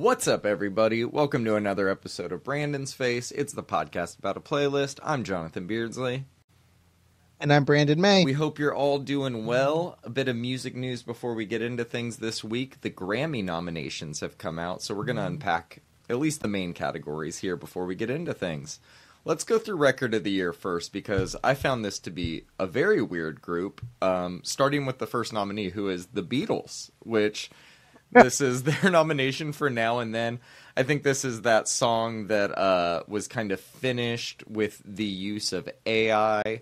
What's up, everybody? Welcome to another episode of Brandon's Face. It's the podcast about a playlist. I'm Jonathan Beardsley. And I'm Brandon May. We hope you're all doing well. A bit of music news before we get into things this week. The Grammy nominations have come out, so we're going to unpack at least the main categories here before we get into things. Let's go through Record of the Year first, because I found this to be a very weird group, starting with the first nominee, who is the Beatles, which... This is their nomination for Now and Then. I think this is that song that was kind of finished with the use of AI.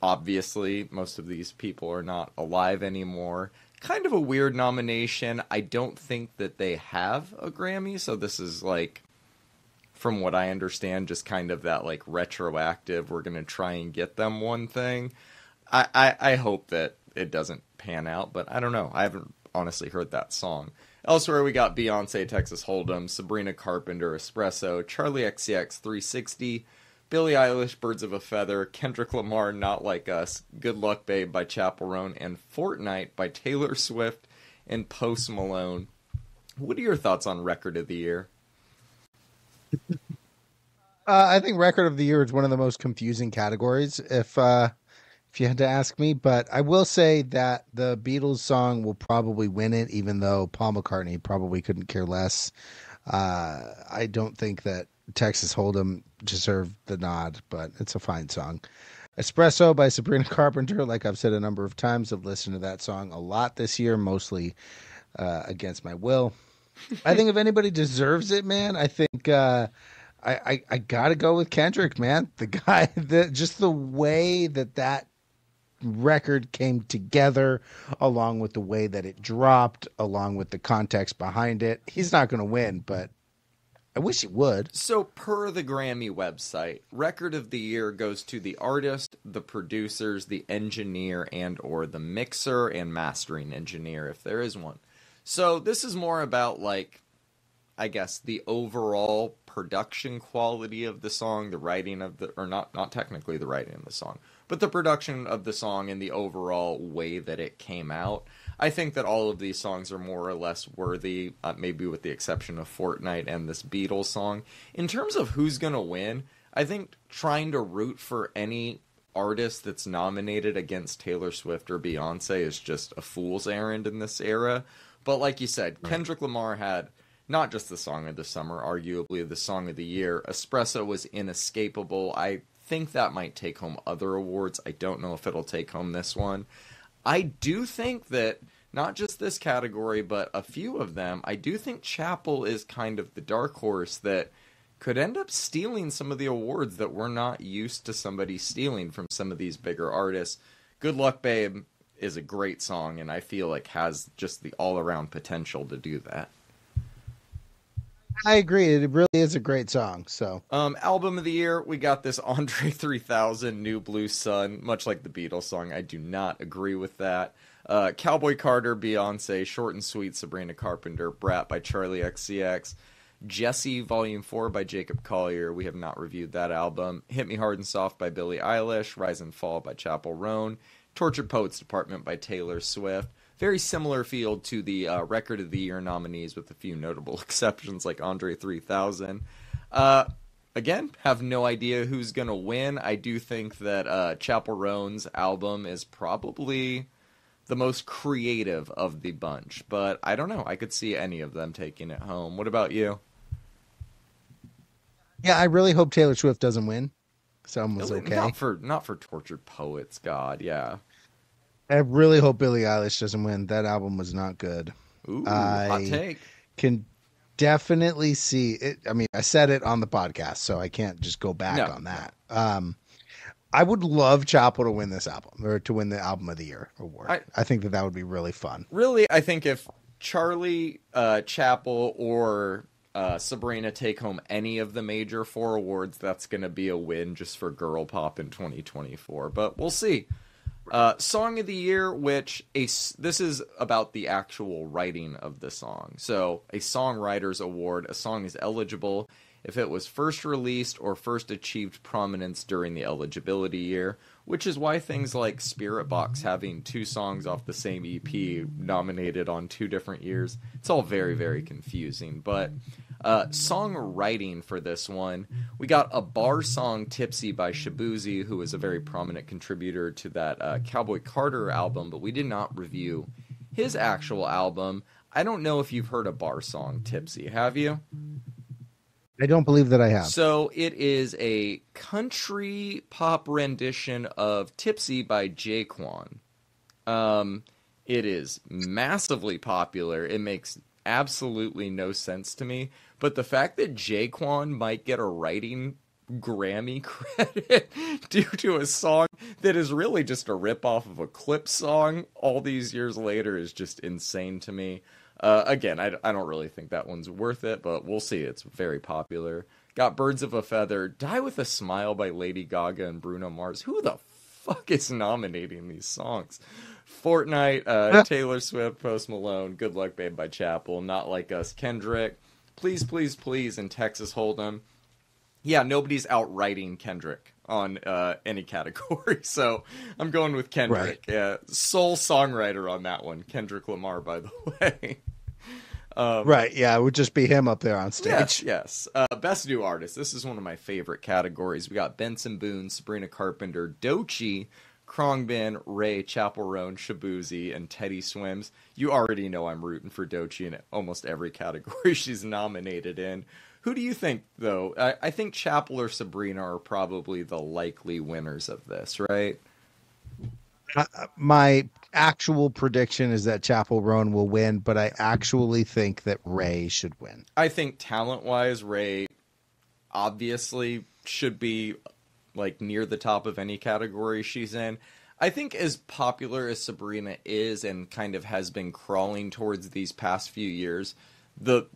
Obviously, most of these people are not alive anymore. Kind of a weird nomination. I don't think that they have a Grammy, so this is like, from what I understand, just kind of that like retroactive, we're going to try and get them one thing. I hope that it doesn't pan out, but I don't know. I haven't honestly heard that song. Elsewhere, we got Beyonce, Texas Hold'em, Sabrina Carpenter, Espresso, Charlie XCX, 360, Billie Eilish, Birds of a Feather, Kendrick Lamar, Not Like Us, Good Luck Babe by Chappell Roan, and Fortnite by Taylor Swift and Post Malone. What are your thoughts on Record of the Year? I think Record of the Year is one of the most confusing categories, if you had to ask me. But I will say that the Beatles song will probably win it, even though Paul McCartney probably couldn't care less. I don't think that Texas Hold'em deserved the nod, but it's a fine song. Espresso by Sabrina Carpenter, like I've said a number of times, I've listened to that song a lot this year, mostly against my will. I think if anybody deserves it, man, I think I got to go with Kendrick, man. The guy, just the way that record came together, along with the way that it dropped, along with the context behind it. He's not going to win, but I wish he would. So per the Grammy website, Record of the Year goes to the artist, the producers, the engineer, and or the mixer and mastering engineer, if there is one. So this is more about, like, I guess, the overall production quality of the song, the writing of the, or not technically the writing of the song, but the production of the song and the overall way that it came out. I think that all of these songs are more or less worthy, maybe with the exception of Fortnite and this Beatles song. In terms of who's going to win, I think trying to root for any artist that's nominated against Taylor Swift or Beyonce is just a fool's errand in this era. But like you said, right. Kendrick Lamar had not just the song of the summer, arguably the song of the year. Espresso was inescapable. I think that might take home other awards. I don't know if it'll take home this one. I do think that not just this category, but a few of them, I do think Chappell is kind of the dark horse that could end up stealing some of the awards that we're not used to somebody stealing from some of these bigger artists. Good Luck Babe is a great song, and I feel like has just the all-around potential to do that. I agree. It really is a great song. So, album of the year, we got this Andre 3000 New Blue Sun, much like the Beatles song. I do not agree with that. Cowboy Carter, Beyonce, Short and Sweet, Sabrina Carpenter, Brat by Charlie XCX, Jesse Volume 4 by Jacob Collier. We have not reviewed that album. Hit Me Hard and Soft by Billie Eilish, Rise and Fall by Chappell Roan, Tortured Poets Department by Taylor Swift. Very similar field to the Record of the Year nominees, with a few notable exceptions like Andre 3000. Again, have no idea who's going to win. I do think that Chappell Roan's album is probably the most creative of the bunch, but I don't know. I could see any of them taking it home. What about you? Yeah, I really hope Taylor Swift doesn't win. Someone's okay. Not for Tortured Poets, God, yeah. I really hope Billie Eilish doesn't win. That album was not good. Ooh, hot take. Can definitely see it. I mean, I said it on the podcast, so I can't just go back on that. I would love Chappell to win this album, or to win the Album of the Year award. I think that would be really fun. Really, I think if Charlie, Chappell, or Sabrina take home any of the major 4 awards, that's going to be a win just for girl pop in 2024. But we'll see. Song of the Year, which this is about the actual writing of the song. So a songwriter's award, a song is eligible if it was first released or first achieved prominence during the eligibility year, which is why things like Spirit Box having 2 songs off the same EP nominated on 2 different years, it's all very, very confusing. But songwriting for this one, we got a bar song, Tipsy by Shabuzi, who was a very prominent contributor to that Cowboy Carter album, but we did not review his actual album. I don't know if you've heard a bar song, Tipsy. Have you? I don't believe that I have. So it is a country pop rendition of Tipsy by J.Quan. It is massively popular. It makes absolutely no sense to me. But the fact that J.Quan might get a writing Grammy credit due to a song that is really just a ripoff of a Clip song all these years later is just insane to me. Again, I don't really think that one's worth it, but we'll see. It's very popular. Got Birds of a Feather, Die with a Smile by Lady Gaga and Bruno Mars. Who the fuck is nominating these songs? Fortnite, Taylor Swift, Post Malone, Good Luck Babe by Chapel, Not Like Us, Kendrick, Please, Please, Please, and Texas Hold'em. Yeah, nobody's outwriting Kendrick on any category, so I'm going with Kendrick. Right. Yeah, sole songwriter on that one, Kendrick Lamar, by the way. Right, yeah, it would just be him up there on stage. Yes. Best New Artist. This is one of my favorite categories. We got Benson Boone, Sabrina Carpenter, Doechii, Khruangbin, Ray, Chappell Roan, Shabuzi, and Teddy Swims. You already know I'm rooting for Doechii in almost every category she's nominated in. Who do you think, though? I think Chappell or Sabrina are probably the likely winners of this, right? My actual prediction is that Chappell Roan will win, but I actually think that Ray should win. I think talent-wise, Ray obviously should be like near the top of any category she's in. I think as popular as Sabrina is and kind of has been crawling towards these past few years, the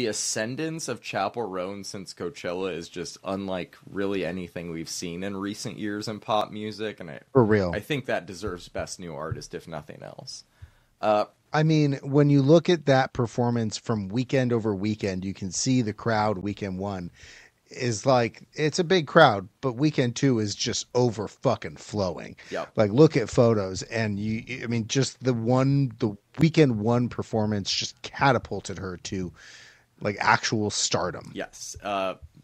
ascendance of Chappell Roan since Coachella is just unlike really anything we've seen in recent years in pop music, and For real. I think that deserves Best New Artist, if nothing else. I mean, when you look at that performance from weekend over weekend, you can see the crowd weekend 1 is like, it's a big crowd, but weekend 2 is just over fucking flowing. Yep. Like, look at photos, and I mean, just the weekend 1 performance just catapulted her to like actual stardom. Yes.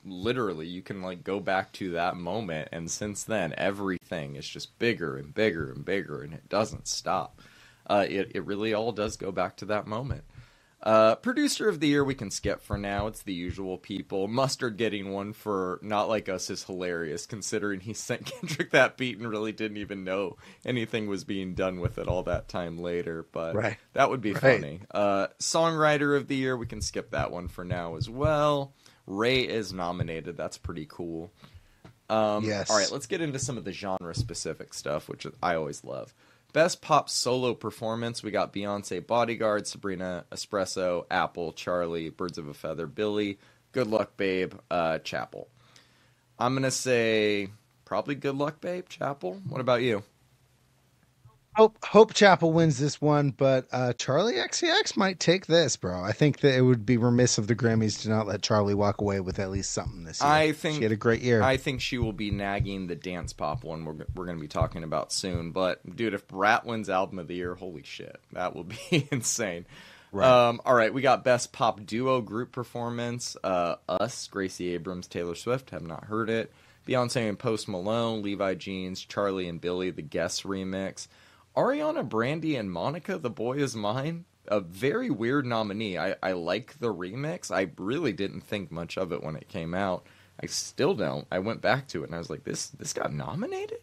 Literally, you can like go back to that moment, and since then, everything is just bigger and bigger and bigger, and it doesn't stop. It really all does go back to that moment. Producer of the Year we can skip for now. It's the usual people. Mustard getting one for Not Like Us is hilarious, considering he sent Kendrick that beat and really didn't even know anything was being done with it all that time later. But that would be funny. Songwriter of the Year, we can skip that one for now as well. Ray is nominated. That's pretty cool. Yes. All right, let's get into some of the genre-specific stuff, which I always love. Best Pop Solo Performance, we got Beyonce, Bodyguard, Sabrina, Espresso, Apple, Charlie, Birds of a Feather, Billy, Good Luck Babe, Chappell. I'm going to say probably Good Luck Babe, Chappell. What about you? Hope Chappell wins this one, but Charlie XCX might take this, bro. I think that it would be remiss of the Grammys to not let Charlie walk away with at least something this year. I think she had a great year. I think she will be nagging the dance pop one we're going to be talking about soon. But dude, if Brat wins Album of the Year, holy shit, that will be insane. Right. All right, we got Best Pop Duo Group Performance. Us, Gracie Abrams, Taylor Swift. Have not heard it. Beyonce and Post Malone, Levi Jeans, Charlie and Billy, the Guess remix. Ariana, Brandy, and Monica, The Boy Is Mine. A very weird nominee. I like the remix. I really didn't think much of it when it came out. I still don't. I went back to it and I was like, this got nominated?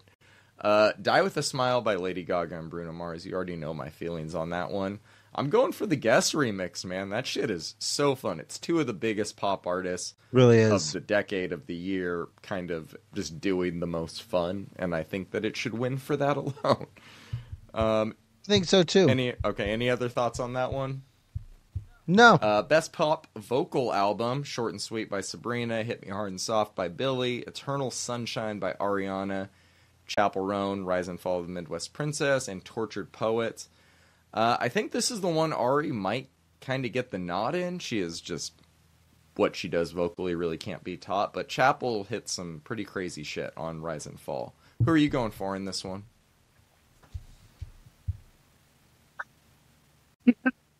Die With a Smile by Lady Gaga and Bruno Mars. You already know my feelings on that one. I'm going for the Guess remix, man. That shit is so fun. It's 2 of the biggest pop artists really of is. The decade of the year kind of just doing the most fun, and I think that it should win for that alone. I think so too. Any other thoughts on that one? No. Best Pop Vocal Album, Short and Sweet by Sabrina, Hit Me Hard and Soft by Billy, Eternal Sunshine by Ariana, Chappell Roan, Rise and Fall of the Midwest Princess, and Tortured Poets. I think this is the one Ari might kind of get the nod in. She is just what she does vocally really can't be taught. But Chapel hits some pretty crazy shit on Rise and Fall. Who are you going for in this one?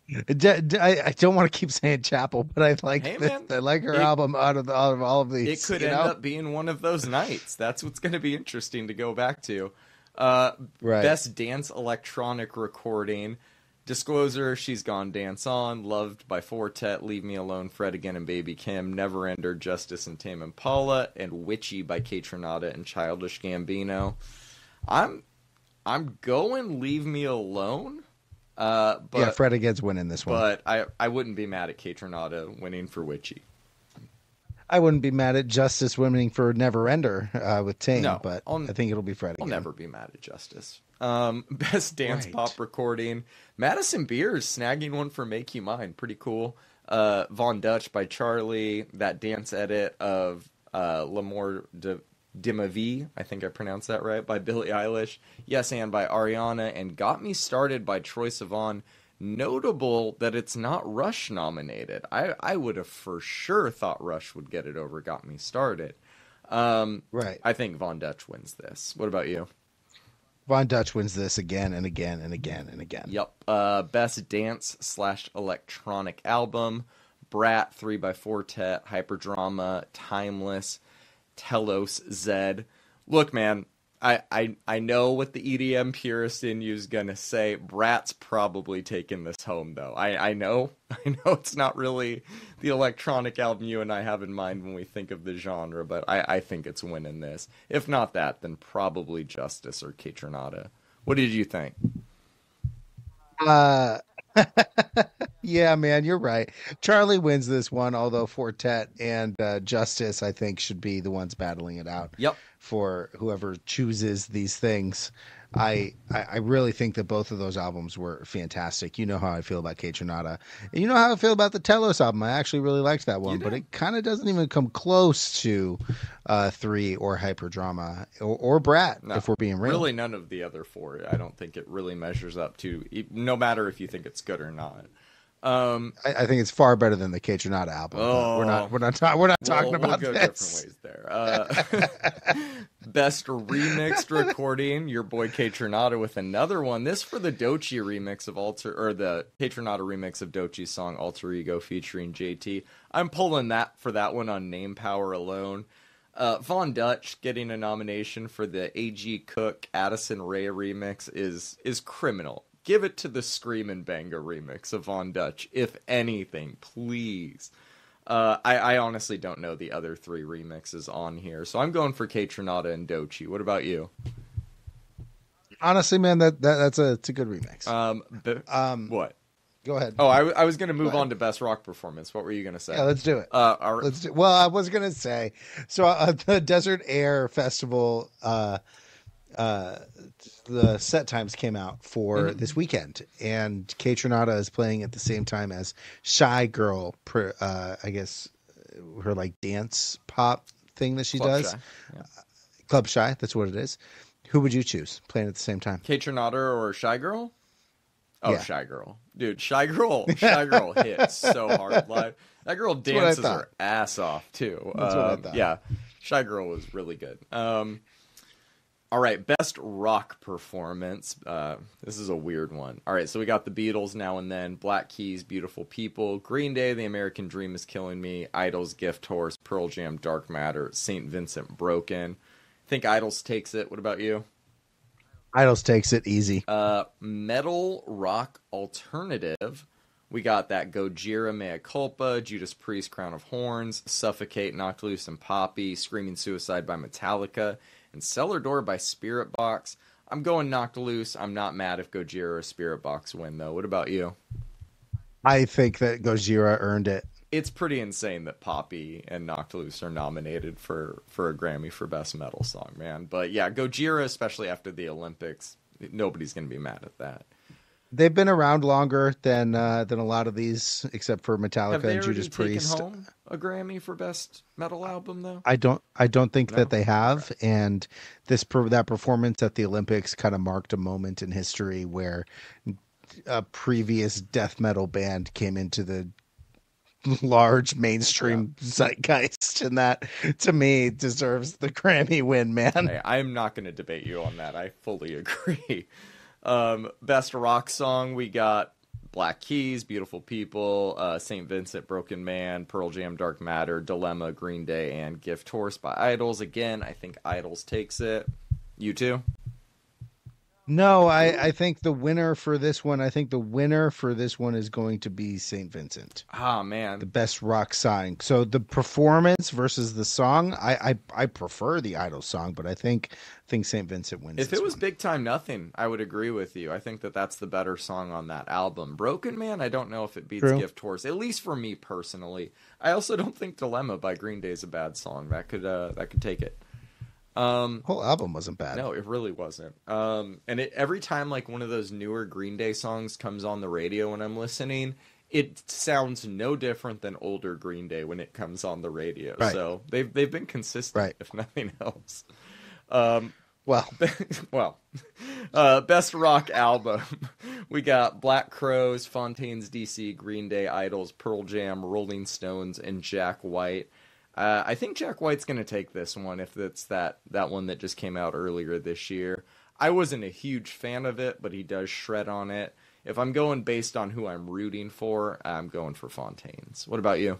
I don't want to keep saying Chapel, but I like I like her album out of all of these. It could end up being one of those nights. That's what's going to be interesting to go back to. Best Dance Electronic Recording. Disclosure, She's Gone Dance On, Loved by Fortet, Leave Me Alone, Fred Again and Baby Kim, Never Ender, Justice and Tame Impala, and Witchy by Kaytranada and Childish Gambino. I'm going Leave Me Alone. But Fred Again's winning this one. But I wouldn't be mad at Kaytranada winning for Witchy. I wouldn't be mad at Justice winning for Never Ender with Tame, no, but I think it'll be Fred Again. I'll never be mad at Justice. Best Dance Pop Recording. Madison Beers snagging one for Make You Mine. Pretty cool. Von Dutch by Charlie. That dance edit of L'amour de ma vie, I think I pronounced that right, by Billie Eilish. Yes and by Ariana. And Got Me Started by Troye Sivan. Notable that it's not Rush nominated. I would have for sure thought Rush would get it over Got Me Started. I think Von Dutch wins this. What about you? Von Dutch wins this again and again and again and again. Yep. Best Dance / Electronic Album. Brat, 3 by Fortet, Hyperdrama, Timeless, Telos, Zed. Look, man, I know what the EDM purist in you is gonna say. Brat's probably taking this home, though. I know it's not really the electronic album you and I have in mind when we think of the genre, but I think it's winning this. If not that, then probably Justice or Kaytranada. What did you think? Yeah, man, you're right. Charlie wins this one, although Fortet and Justice, I think, should be the ones battling it out. Yep. For whoever chooses these things. I really think that both of those albums were fantastic. You know how I feel about Kaytranada. And you know how I feel about the Telos album. I actually really liked that one, but it kind of doesn't even come close to 3 or Hyperdrama or Brat, if we're being real. Really, none of the other 4. I don't think it really measures up to, no matter if you think it's good or not. I think it's far better than the Kaytranada album. We're not talking about go this. Different ways there. Best remixed recording, your boy Kaytranada with another one. This for the Doechii remix of the Kaytranada remix of Doechii's song Alter Ego featuring JT. I'm pulling that for that one on name power alone. Von Dutch getting a nomination for the A.G. Cook Addison Rae remix is criminal. Give it to the Screamin' Banga remix of Von Dutch, if anything, please. I honestly don't know the other 3 remixes on here, so I'm going for Kaytranada and Doechii. What about you? Honestly, man, that's a good remix. What? Go ahead. Oh, I was going to move on to Best Rock Performance. What were you going to say? Yeah, let's do it. Well, I was going to say, so the Desert Air Festival, the set times came out for this weekend, and Kaytranada is playing at the same time as Shy Girl, I guess her like dance pop thing that she does. Shy. Yeah. Club Shy, that's what it is. Who would you choose playing at the same time? Kaytranada or Shy Girl? Oh, yeah. Shy Girl. Dude, Shy Girl hits so hard live. That girl dances her ass off, too. That's what I thought. Yeah, Shy Girl was really good. All right, Best Rock Performance. This is a weird one. All right, so we got the Beatles, Now and Then, Black Keys, Beautiful People, Green Day, The American Dream is Killing Me, Idols, Gift Horse, Pearl Jam, Dark Matter, St. Vincent, Broken. I think Idols takes it. What about you? Idols takes it easy. Metal Rock Alternative. We got that Gojira, Mea Culpa, Judas Priest, Crown of Horns, Suffocate, Knocked Loose and Poppy, Screaming Suicide by Metallica, and Cellar Door by Spirit Box. I'm going Knocked Loose. I'm not mad if Gojira or Spirit Box win, though. What about you? I think that Gojira earned it. It's pretty insane that Poppy and Knocked Loose are nominated for a Grammy for Best Metal Song, man. But yeah, Gojira, especially after the Olympics, nobody's going to be mad at that. They've been around longer than a lot of these, except for Metallica and Judas Priest. Have they already taken home a Grammy for Best Metal Album, though? I don't think that they have. Right. And that performance at the Olympics kind of marked a moment in history where a previous death metal band came into the large mainstream zeitgeist, and that to me deserves the Grammy win, man. Hey, I'm not going to debate you on that. I fully agree. Best rock song, we got Black Keys, Beautiful People, St. Vincent, Broken Man, Pearl Jam, Dark Matter, Dilemma, Green Day, and Gift Horse by Idols. Again, I think Idols takes it. You too? No, I think the winner for this one, is going to be St. Vincent. Ah, man. The best rock song. So the performance versus the song, I prefer the Idol song, but I think St. Vincent wins. If this it was one. Big Time Nothing, I would agree with you. I think that's the better song on that album. Broken Man, I don't know if it beats True. Gift Horse, at least for me personally. I also don't think Dilemma by Green Day is a bad song. That could take it. Whole album wasn't bad. No, it really wasn't. And every time like one of those newer Green Day songs comes on the radio when I'm listening, it sounds no different than older Green Day when it comes on the radio. Right. So they've been consistent, Right. if nothing else. Well, Best rock album. We got Black Crowes, Fontaines DC, Green Day, Idols, Pearl Jam, Rolling Stones, and Jack White. I think Jack White's going to take this one if it's that one that just came out earlier this year. I wasn't a huge fan of it, but he does shred on it. If I'm going based on who I'm rooting for, I'm going for Fontaines. What about you?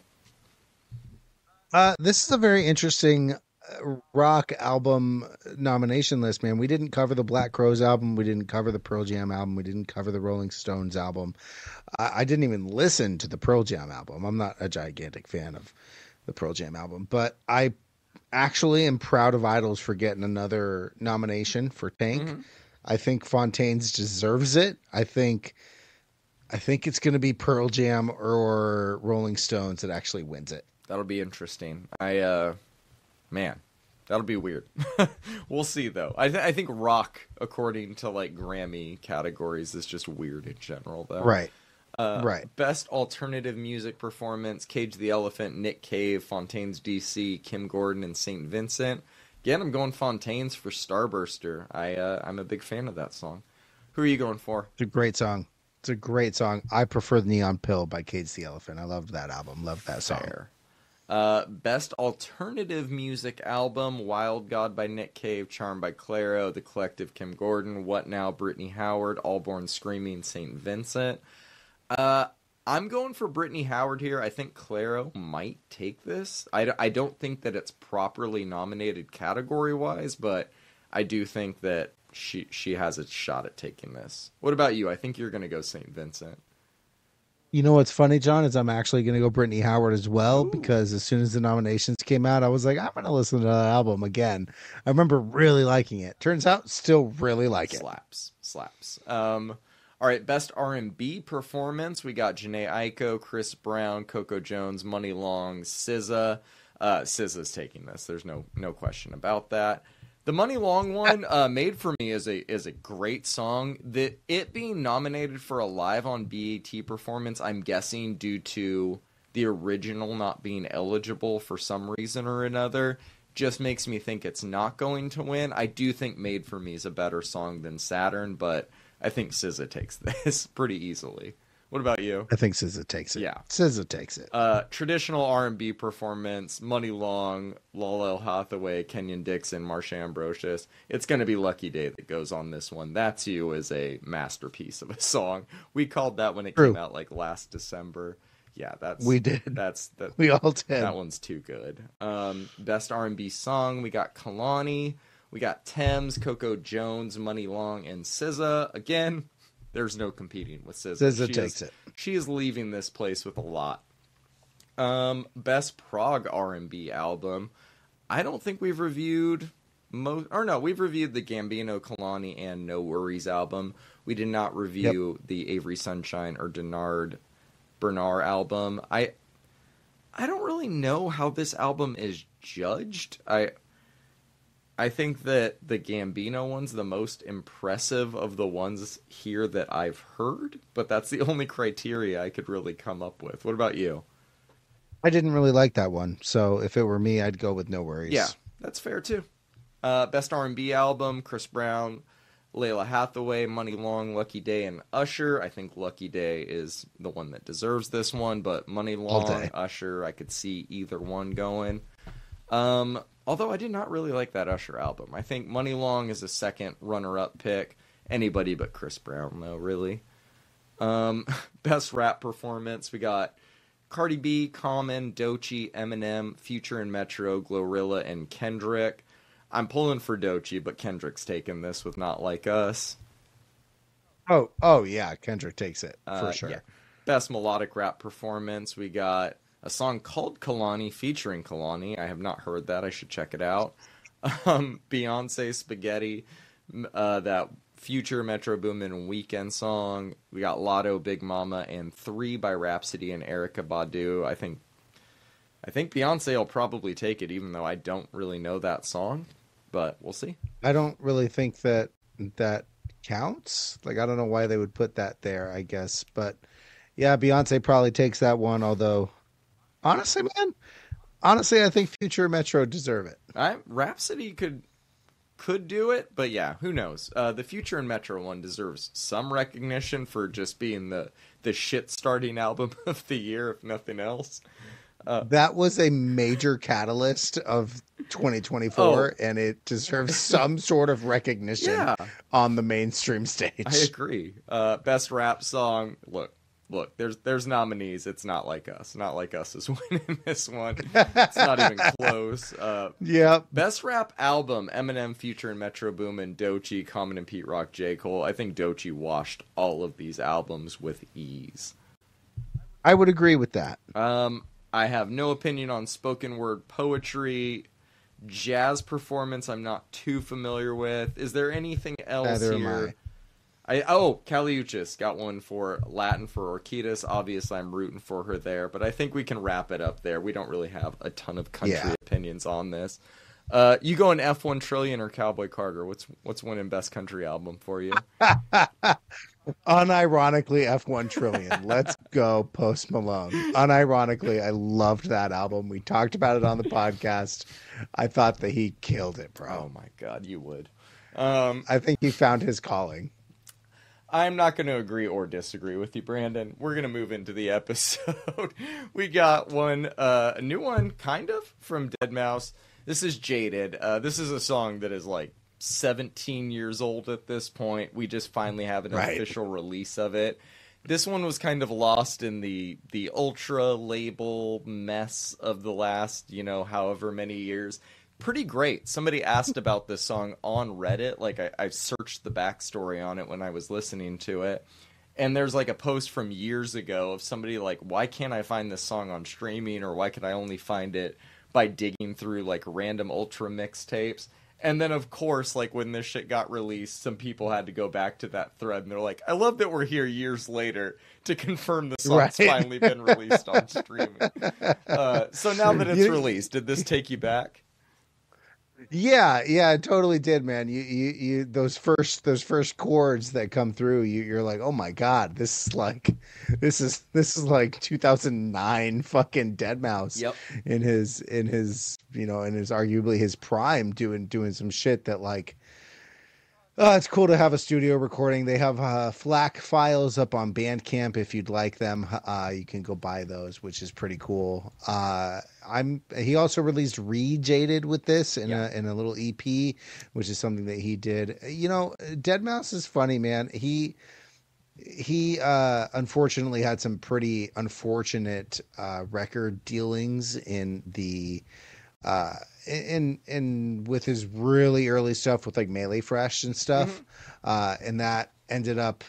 this is a very interesting rock album nomination list, man. We didn't cover the Black Crowes album. We didn't cover the Pearl Jam album. We didn't cover the Rolling Stones album. I didn't even listen to the Pearl Jam album. I'm not a gigantic fan of the Pearl Jam album, but I actually am proud of Idols for getting another nomination for Tank. Mm-hmm. I think Fontaines deserves it. I think it's going to be Pearl Jam or Rolling Stones that actually wins it. That'll be interesting. Man, that'll be weird. We'll see, though. I think rock, according to like Grammy categories, is just weird in general, though. Right. Right. Best alternative music performance: Cage the Elephant, Nick Cave, Fontaines DC, Kim Gordon, and St. Vincent. Again, I'm going Fontaines for Starburster. I'm a big fan of that song. Who are you going for? It's a great song. It's a great song. I prefer the Neon Pill by Cage the Elephant. I loved that album. Loved that song. Fair. Best alternative music album: Wild God by Nick Cave, Charmed by Clairo, The Collective, Kim Gordon, What Now, Brittany Howard, All Born Screaming, St. Vincent. I'm going for Brittany Howard here. I think Clairo might take this. I don't think that it's properly nominated category-wise, but I do think that she has a shot at taking this. What about you? I think you're going to go St. Vincent. You know what's funny, John, is I'm actually going to go Brittany Howard as well. Ooh. Because as soon as the nominations came out, I was like, I'm going to listen to that album again. I remember really liking it. Turns out, still really like it. Slaps. All right, best R&B performance. We got Jhené Aiko, Chris Brown, Coco Jones, Money Long, SZA. SZA's taking this. There's no question about that. The Money Long one, Made for Me, is a great song. It being nominated for a live on BET performance, I'm guessing due to the original not being eligible for some reason or another, just makes me think it's not going to win. I do think Made for Me is a better song than Saturn, but I think SZA takes this pretty easily. What about you? I think SZA takes it. Yeah. SZA takes it. Traditional R&B performance: Money Long, Lala Hathaway, Kenyon Dixon, Marsha Ambrosius. It's going to be Lucky Day that goes on this one. That's You is a masterpiece of a song. We called that when it came out like last December. Yeah, we did. We all did. That one's too good. Best R&B song: we got Kalani, we got Thames, Coco Jones, Money Long, and SZA. Again, there's no competing with SZA. SZA takes it. She is leaving this place with a lot. Best prog R&B album. I don't think we've reviewed we've reviewed the Gambino, Kalani, and No Worries album. We did not review the Avery Sunshine or Bernard album. I don't really know how this album is judged. I think that the Gambino one's the most impressive of the ones here that I've heard, but that's the only criteria I could really come up with. What about you? I didn't really like that one, so if it were me, I'd go with No Worries. Yeah, that's fair too. Best R&B album: Chris Brown, Layla Hathaway, Money Long, Lucky Day, and Usher. I think Lucky Day is the one that deserves this one, but Money Long, Usher, I could see either one going. Although I did not really like that Usher album. I think Money Long is a second runner-up pick. Anybody but Chris Brown, though, really. Best rap performance, we got Cardi B, Common, Doechii, Eminem, Future and Metro, Glorilla, and Kendrick. I'm pulling for Doechii, but Kendrick's taking this with Not Like Us. Oh yeah, Kendrick takes it for sure. Yeah. Best melodic rap performance, we got a song called Kalani featuring Kalani. I have not heard that. I should check it out. Beyonce, Spaghetti, that Future, Metro Boomin, and Weekend song. We got Lotto, Big Mama, and 3 by Rhapsody and Erykah Badu. I think Beyonce will probably take it, even though I don't really know that song. But we'll see. I don't really think that counts. Like, I don't know why they would put that there, I guess. But yeah, Beyonce probably takes that one. Although, honestly, I think Future and Metro deserve it. Rhapsody could do it, but yeah, who knows? The Future and Metro one deserves some recognition for just being the shit starting album of the year, if nothing else. That was a major catalyst of 2024, and it deserves some sort of recognition on the mainstream stage. I agree. Best rap song. Look, there's nominees. It's Not Like Us. Not Like Us is winning this one. It's not even close. Yeah. Best rap album, Eminem, Future, and Metro Boomin, Doechii, Common, and Pete Rock, J. Cole. I think Doechii washed all of these albums with ease. I would agree with that. I have no opinion on spoken word poetry. Jazz performance, I'm not too familiar with. Is there anything else Neither here? am Caliuchis got one for Latin for Orchidas. Obviously, I'm rooting for her there, but I think we can wrap it up there. We don't really have a ton of country opinions on this. You go in F1 Trillion or Cowboy Carter? What's winning best country album for you? Unironically, F1 Trillion. Let's go, Post Malone. Unironically, I loved that album. We talked about it on the podcast. I thought that he killed it, bro. Oh my God, you would. I think he found his calling. I'm not going to agree or disagree with you, Brandon. We're going to move into the episode. We got a new one, kind of, from Deadmau5. This is Jaded. This is a song that is like 17 years old at this point. We just finally have an official release of it. This one was kind of lost in the ultra label mess of the last, however many years. Pretty great. Somebody asked about this song on Reddit. Like, I searched the backstory on it when I was listening to it. And there's like a post from years ago of somebody like, why can't I find this song on streaming, or why can I only find it by digging through like random ultra mixtapes? And then, of course, like when this shit got released, some people had to go back to that thread, and they're like, I love that we're here years later to confirm the song's finally been released on streaming. So now that it's released, did this take you back? Yeah, it totally did, man. You those first chords that come through, you're like, oh my God, this is like 2009 fucking Deadmau5. Yep. in his arguably his prime, doing some shit that like, oh, it's cool to have a studio recording. They have FLAC files up on Bandcamp if you'd like them. You can go buy those, which is pretty cool. He also released Re-Jaded with this in a little EP, which is something that he did. Deadmau5 is funny, man. He unfortunately had some pretty unfortunate record dealings in the in with his really early stuff with like Melee Fresh and stuff. And that ended up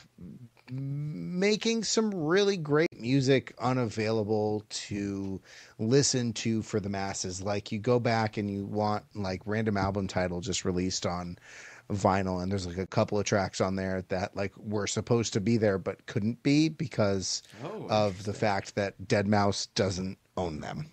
making some really great music unavailable to listen to for the masses. Like, you go back and you want like random album title just released on vinyl, and there's like a couple of tracks on there that like were supposed to be there but couldn't be because of the fact that Deadmau5 doesn't own them.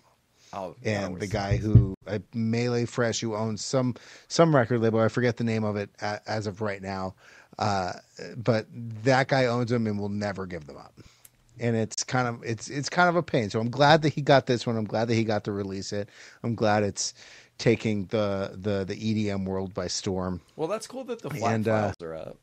And the guy who Melee Fresh, who owns some record label, I forget the name of it as of right now, but that guy owns them and will never give them up. And it's kind of a pain. So I'm glad that he got this one. I'm glad that he got to release it. I'm glad it's taking the EDM world by storm. Well, that's cool that the FLAC files are up.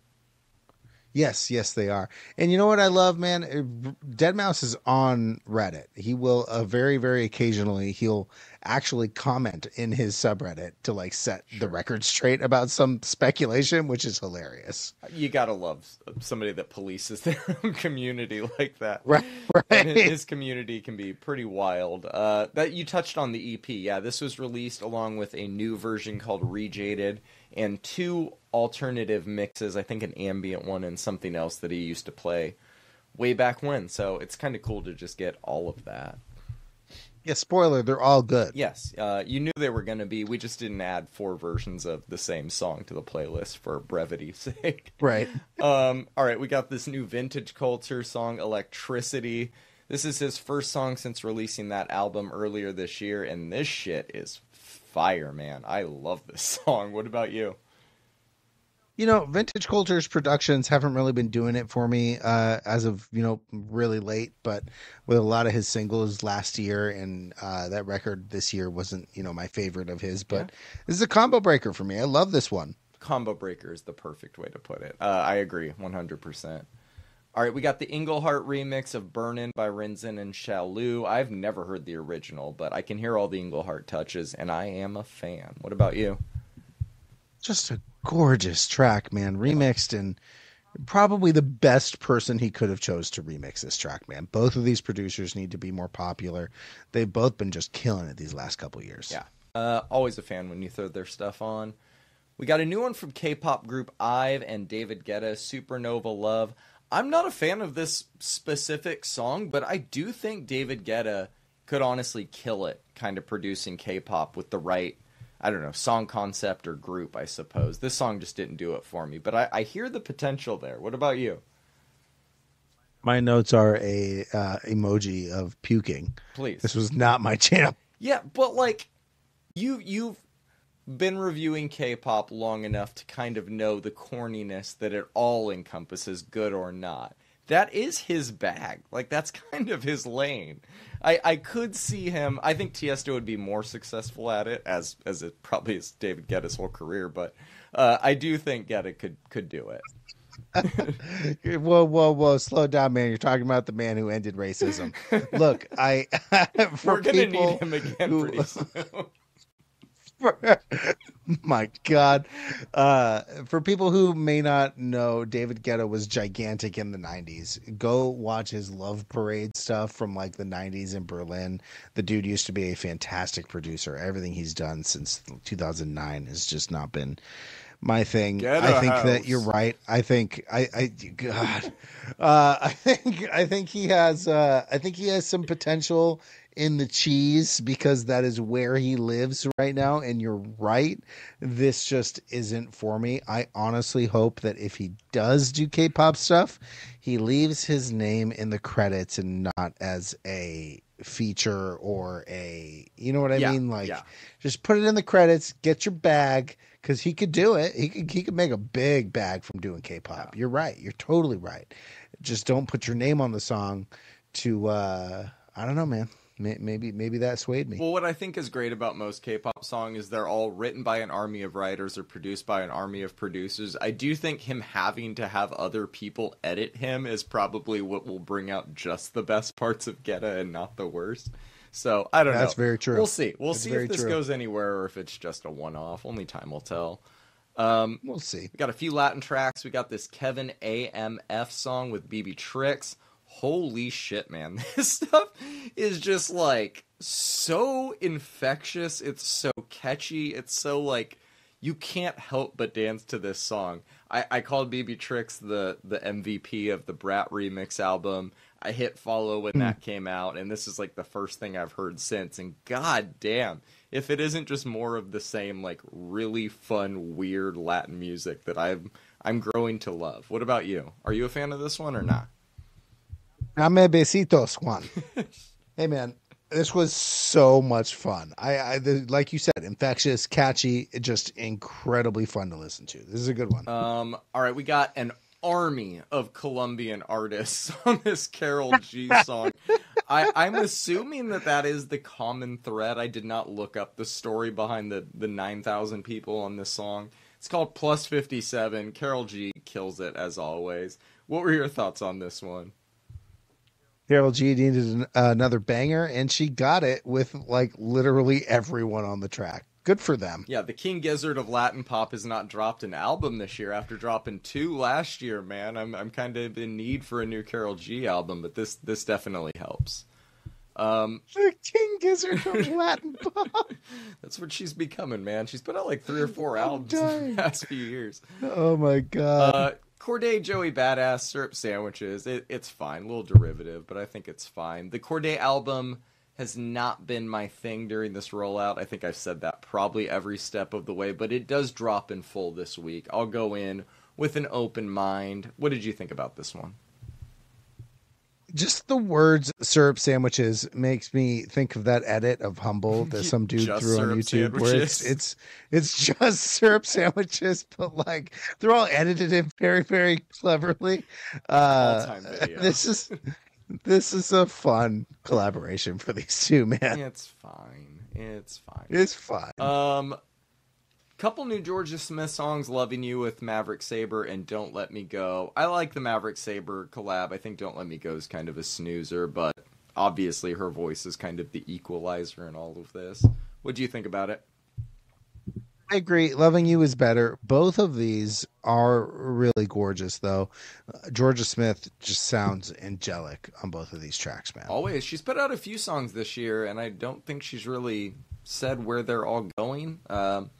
Yes, they are. And you know what I love, man? Deadmau5 is on Reddit. He will very, very occasionally he'll actually comment in his subreddit to like set the Sure. record straight about some speculation, which is hilarious. You gotta love somebody that polices their own community like that. Right, And right. his community can be pretty wild. That you touched on the EP. Yeah, this was released along with a new version called Rejaded and two alternative mixes. I think an ambient one and something else that he used to play way back when. So it's kind of cool to just get all of that. Yeah, spoiler, they're all good. Yes, you knew they were going to be. We just didn't add four versions of the same song to the playlist for brevity's sake. Right. All right, we got this new Vintage Culture song, Electricity. This is his first song since releasing that album earlier this year, and this shit is fire, man. I love this song. What about you? You know, Vintage Culture's productions haven't really been doing it for me as of, really late, but with a lot of his singles last year and that record this year wasn't, my favorite of his, Yeah. but this is a combo breaker for me. I love this one. Combo Breaker is the perfect way to put it. I agree, 100%. All right, we got the Englehart remix of Burnin' by Rinzin and Shalu. I've never heard the original, but I can hear all the Englehart touches, and I am a fan. What about you? Just a gorgeous track, man. Remixed and probably the best person he could have chose to remix this track, man. Both of these producers need to be more popular. They've both been just killing it these last couple years. Yeah, always a fan when you throw their stuff on. We got a new one from K-pop group IVE and David Guetta, Supernova Love. I'm not a fan of this specific song, but I do think David Guetta could honestly kill it kind of producing K-pop with the right, I don't know, song concept or group, I suppose. This song just didn't do it for me, but I hear the potential there. What about you? My notes are a emoji of puking. Please. This was not my jam. Yeah, but like you've been reviewing K-pop long enough to kind of know the corniness that it all encompasses, good or not. That is his bag. Like, that's kind of his lane. I could see him. I think Tiesto would be more successful at it, as it probably is David Guetta's whole career. But I do think Guetta could do it. Whoa! Slow down, man. You're talking about the man who ended racism. Look, for We're gonna people need him again who, pretty soon. my God, for people who may not know, David Guetta was gigantic in the '90s. Go watch his Love Parade stuff from like the '90s in Berlin. The dude used to be a fantastic producer. Everything he's done since 2009 has just not been my thing. Get I a think that house. you're right. God, I think he has some potential in the cheese because that is where he lives right now. And you're right. This just isn't for me. I honestly hope that if he does do K-pop stuff, he leaves his name in the credits and not as a feature or you know what I mean? Like, yeah. just put it in the credits, get your bag. Because he could do it. He could make a big bag from doing K-pop. Yeah. You're right. You're totally right. Just don't put your name on the song to I don't know, man. Maybe that swayed me. Well, what I think is great about most K-pop songs is they're all written by an army of writers or produced by an army of producers. I do think him having to have other people edit him is probably what will bring out just the best parts of Guetta and not the worst. So, I don't know. That's very true. We'll see. We'll That's see very if this true. goes anywhere or if it's just a one-off. Only time will tell. We'll see. We got a few Latin tracks. We got this Kevin AMF song with BB Tricks. Holy shit, man. This stuff is just like so infectious. It's so catchy. It's so like you can't help but dance to this song. I called BB Tricks the MVP of the Brat Remix album. I hit follow when that came out, and this is like the first thing I've heard since. And god damn, if it isn't just more of the same like really fun, weird Latin music that I'm growing to love. What about you? Are you a fan of this one or not? Dame besitos, Juan. Hey, man, this was so much fun. Like you said, infectious, catchy, just incredibly fun to listen to. This is a good one. All right, we got an army of Colombian artists on this Carol G song. I'm assuming that is the common thread. I did not look up the story behind the 9,000 people on this song. It's called Plus 57. Carol G kills it as always. What were your thoughts on this one? Carol G needed another banger, and she got it with like literally everyone on the track. Good for them. Yeah, the King Gizzard of Latin pop has not dropped an album this year after dropping two last year, man. I'm kind of in need for a new Carol G album, but this definitely helps. The King Gizzard of Latin pop. That's what she's becoming, man. She's put out like 3 or 4 albums in the past few years. Oh my god. Corday, Joey Badass, Syrup Sandwiches. It's fine. A little derivative, but I think it's fine. The Corday album has not been my thing during this rollout. I think I've said that probably every step of the way, but it does drop in full this week. I'll go in with an open mind. What did you think about this one? Just the words syrup sandwiches makes me think of that edit of Humble that some dude threw on YouTube where it's just syrup sandwiches, but like they're all edited in very, very cleverly. All-time video. This is a fun collaboration for these two, man. It's fine. It's fine. Couple new Georgia Smith songs, Loving You with Maverick Sabre and Don't Let Me Go. I like the Maverick Sabre collab. I think Don't Let Me Go is kind of a snoozer, but obviously her voice is kind of the equalizer in all of this. What do you think about it? I agree. Loving You is better. Both of these are really gorgeous, though. Georgia Smith just sounds angelic on both of these tracks, man. Always. She's put out a few songs this year, and I don't think she's really said where they're all going.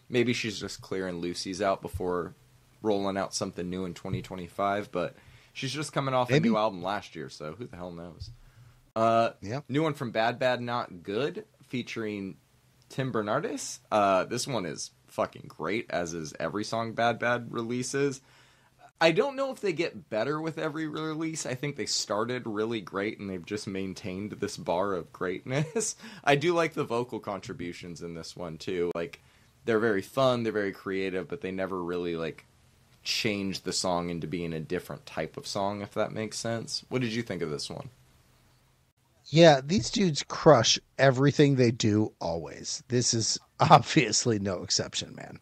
Maybe she's just clearing Lucy's out before rolling out something new in 2025, but she's just coming off a new album last year, so who the hell knows? New one from Bad Bad Not Good featuring Tim Bernardis. This one is fucking great, as is every song Bad Bad releases. I don't know if they get better with every release. I think they started really great and they've just maintained this bar of greatness. I do like the vocal contributions in this one too. Like, they're very fun, they're very creative, but they never really like change the song into being a different type of song, if that makes sense. What did you think of this one? Yeah, these dudes crush everything they do always. This is obviously no exception, man.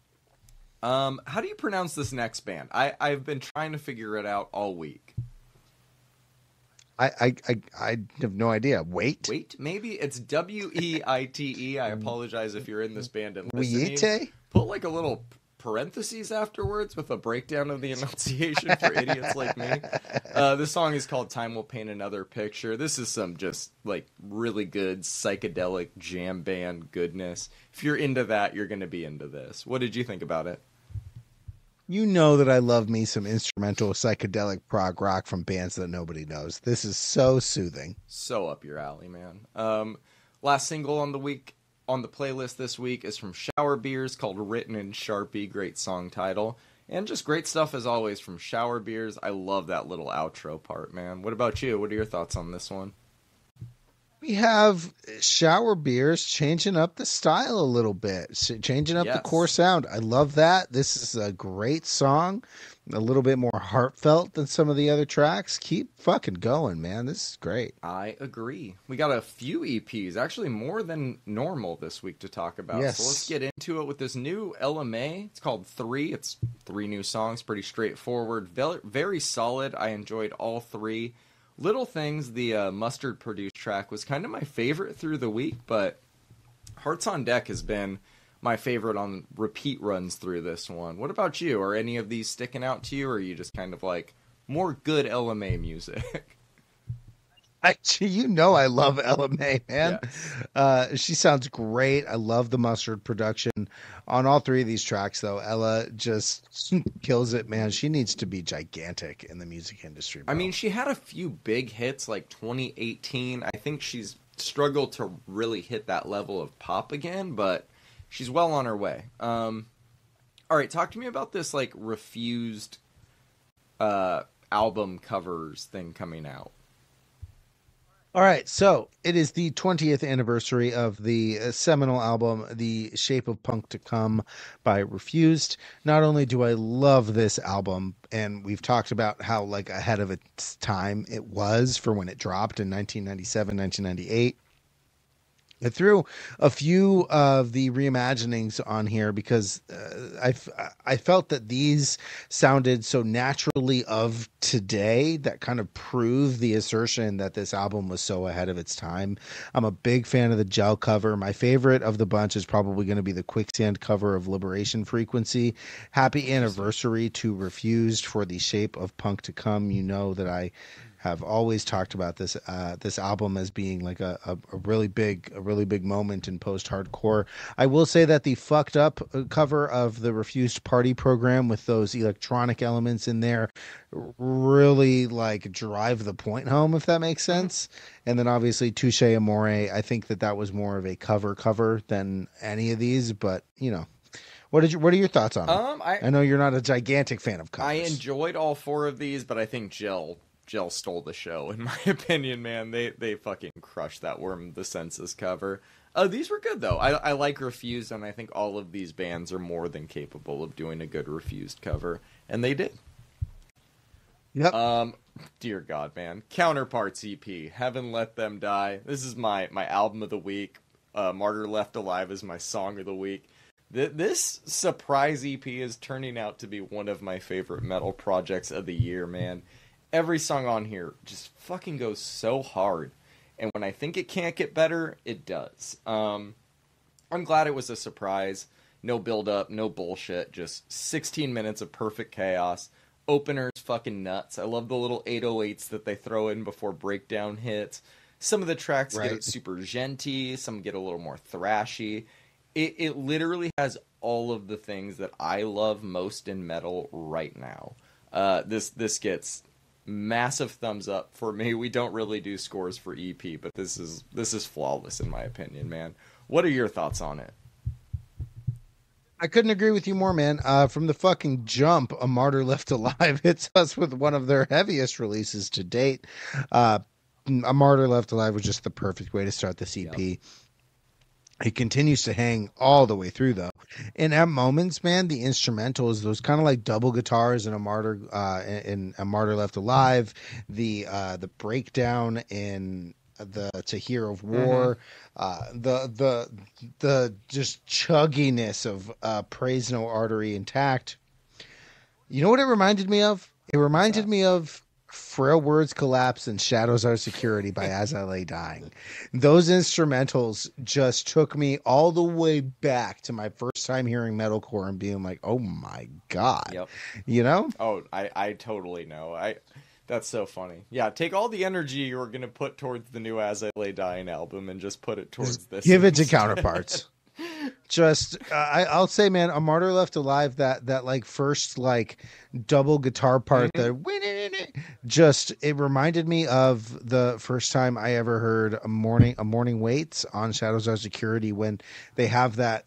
How do you pronounce this next band? I've been trying to figure it out all week. I have no idea. Wait, maybe it's Weite. I apologize if you're in this band and listening. Weite? Put like a little parentheses afterwards with a breakdown of the enunciation for idiots like me. This song is called Time Will Paint Another Picture. This is some just like really good psychedelic jam band goodness. If you're into that, you're going to be into this. What did you think about it? You know that I love me some instrumental psychedelic prog rock from bands that nobody knows. This is so soothing. So up your alley, man. Last single on the playlist this week is from Shower Beers called Written in Sharpie. Great song title. And just great stuff as always from Shower Beers. I love that little outro part, man. What about you? What are your thoughts on this one? We have Shower Beers changing up the style a little bit, changing up the core sound. I love that. This is a great song, a little bit more heartfelt than some of the other tracks. Keep fucking going, man. This is great. I agree. We got a few EPs, actually more than normal this week to talk about. Yes. So let's get into it with this new LMA. It's called 3. It's 3 new songs, pretty straightforward, very solid. I enjoyed all 3. Little Things, the Mustard produced track, was kind of my favorite through the week, but Hearts on Deck has been my favorite on repeat runs through this one. What about you? Are any of these sticking out to you, or are you just kind of like more good LMA music? Actually, you know I love LMA, man. Yes. She sounds great. I love the Mustard production on all 3 of these tracks, though. Ella just kills it, man. She needs to be gigantic in the music industry, bro. I mean, she had a few big hits like 2018. I think she's struggled to really hit that level of pop again, but she's well on her way. All right, talk to me about this like refused album covers thing coming out. All right, so it is the 20th anniversary of the seminal album, The Shape of Punk to Come by Refused. Not only do I love this album, and we've talked about how like ahead of its time it was for when it dropped in 1997, 1998. I threw a few of the reimaginings on here because I felt that these sounded so naturally of today that kind of prove the assertion that this album was so ahead of its time. I'm a big fan of the gel cover. My favorite of the bunch is probably going to be the quicksand cover of Liberation Frequency. Happy Interesting. anniversary to Refused for the Shape of Punk to Come. You know that I have always talked about this album as being like a really big moment in post hardcore. I will say that the fucked up cover of the Refused Party program with those electronic elements in there really like drive the point home, if that makes Hmm. sense. And then obviously Touche Amore, I think that that was more of a cover than any of these, but you know, what are your thoughts on them? I I know you're not a gigantic fan of I covers. enjoyed all four of these, but I think Jill stole the show in my opinion, man. They fucking crushed that Worm the Census cover. These were good though. I like Refused, and I think all of these bands are more than capable of doing a good Refused cover, and they did. Yep. Um, dear God, man. Counterparts EP, Heaven Let Them Die. This is my album of the week. Martyr Left Alive is my song of the week. This surprise EP is turning out to be one of my favorite metal projects of the year, man. Every song on here just fucking goes so hard. And when I think it can't get better, it does. I'm glad it was a surprise. No build up, no bullshit. Just 16 minutes of perfect chaos. Openers fucking nuts. I love the little 808s that they throw in before breakdown hits. Some of the tracks get Right. super genty, some get a little more thrashy. It literally has all of the things that I love most in metal right now. This gets massive thumbs up for me. We don't really do scores for EP, but this is flawless in my opinion, man. What are your thoughts on it? I couldn't agree with you more, man. From the fucking jump, A Martyr Left Alive hits us with one of their heaviest releases to date. Uh, A Martyr Left Alive was just the perfect way to start the Yep. CP. It continues to hang all the way through, though. And at moments, man, the instrumentals, those kind of like double guitars in A Martyr Left Alive, the breakdown in the To Hear of Mm-hmm. War, the just chugginess of Praise No Artery Intact. You know what it reminded me of? It What's reminded that? me of Frail Words Collapse and Shadows Are Security by As I Lay Dying. Those instrumentals just took me all the way back to my first time hearing metalcore and being like, oh my God. Yep. You know? Oh, I totally know. I That's so funny. Yeah, take all the energy you were gonna put towards the new As I Lay Dying album and just put it Just towards this give it to instead. counterparts. Just I'll say, man, A Martyr Left Alive, that like first like double guitar part, Hmm. the just it reminded me of the first time I ever heard a morning waits on Shadows Are Security, when they have that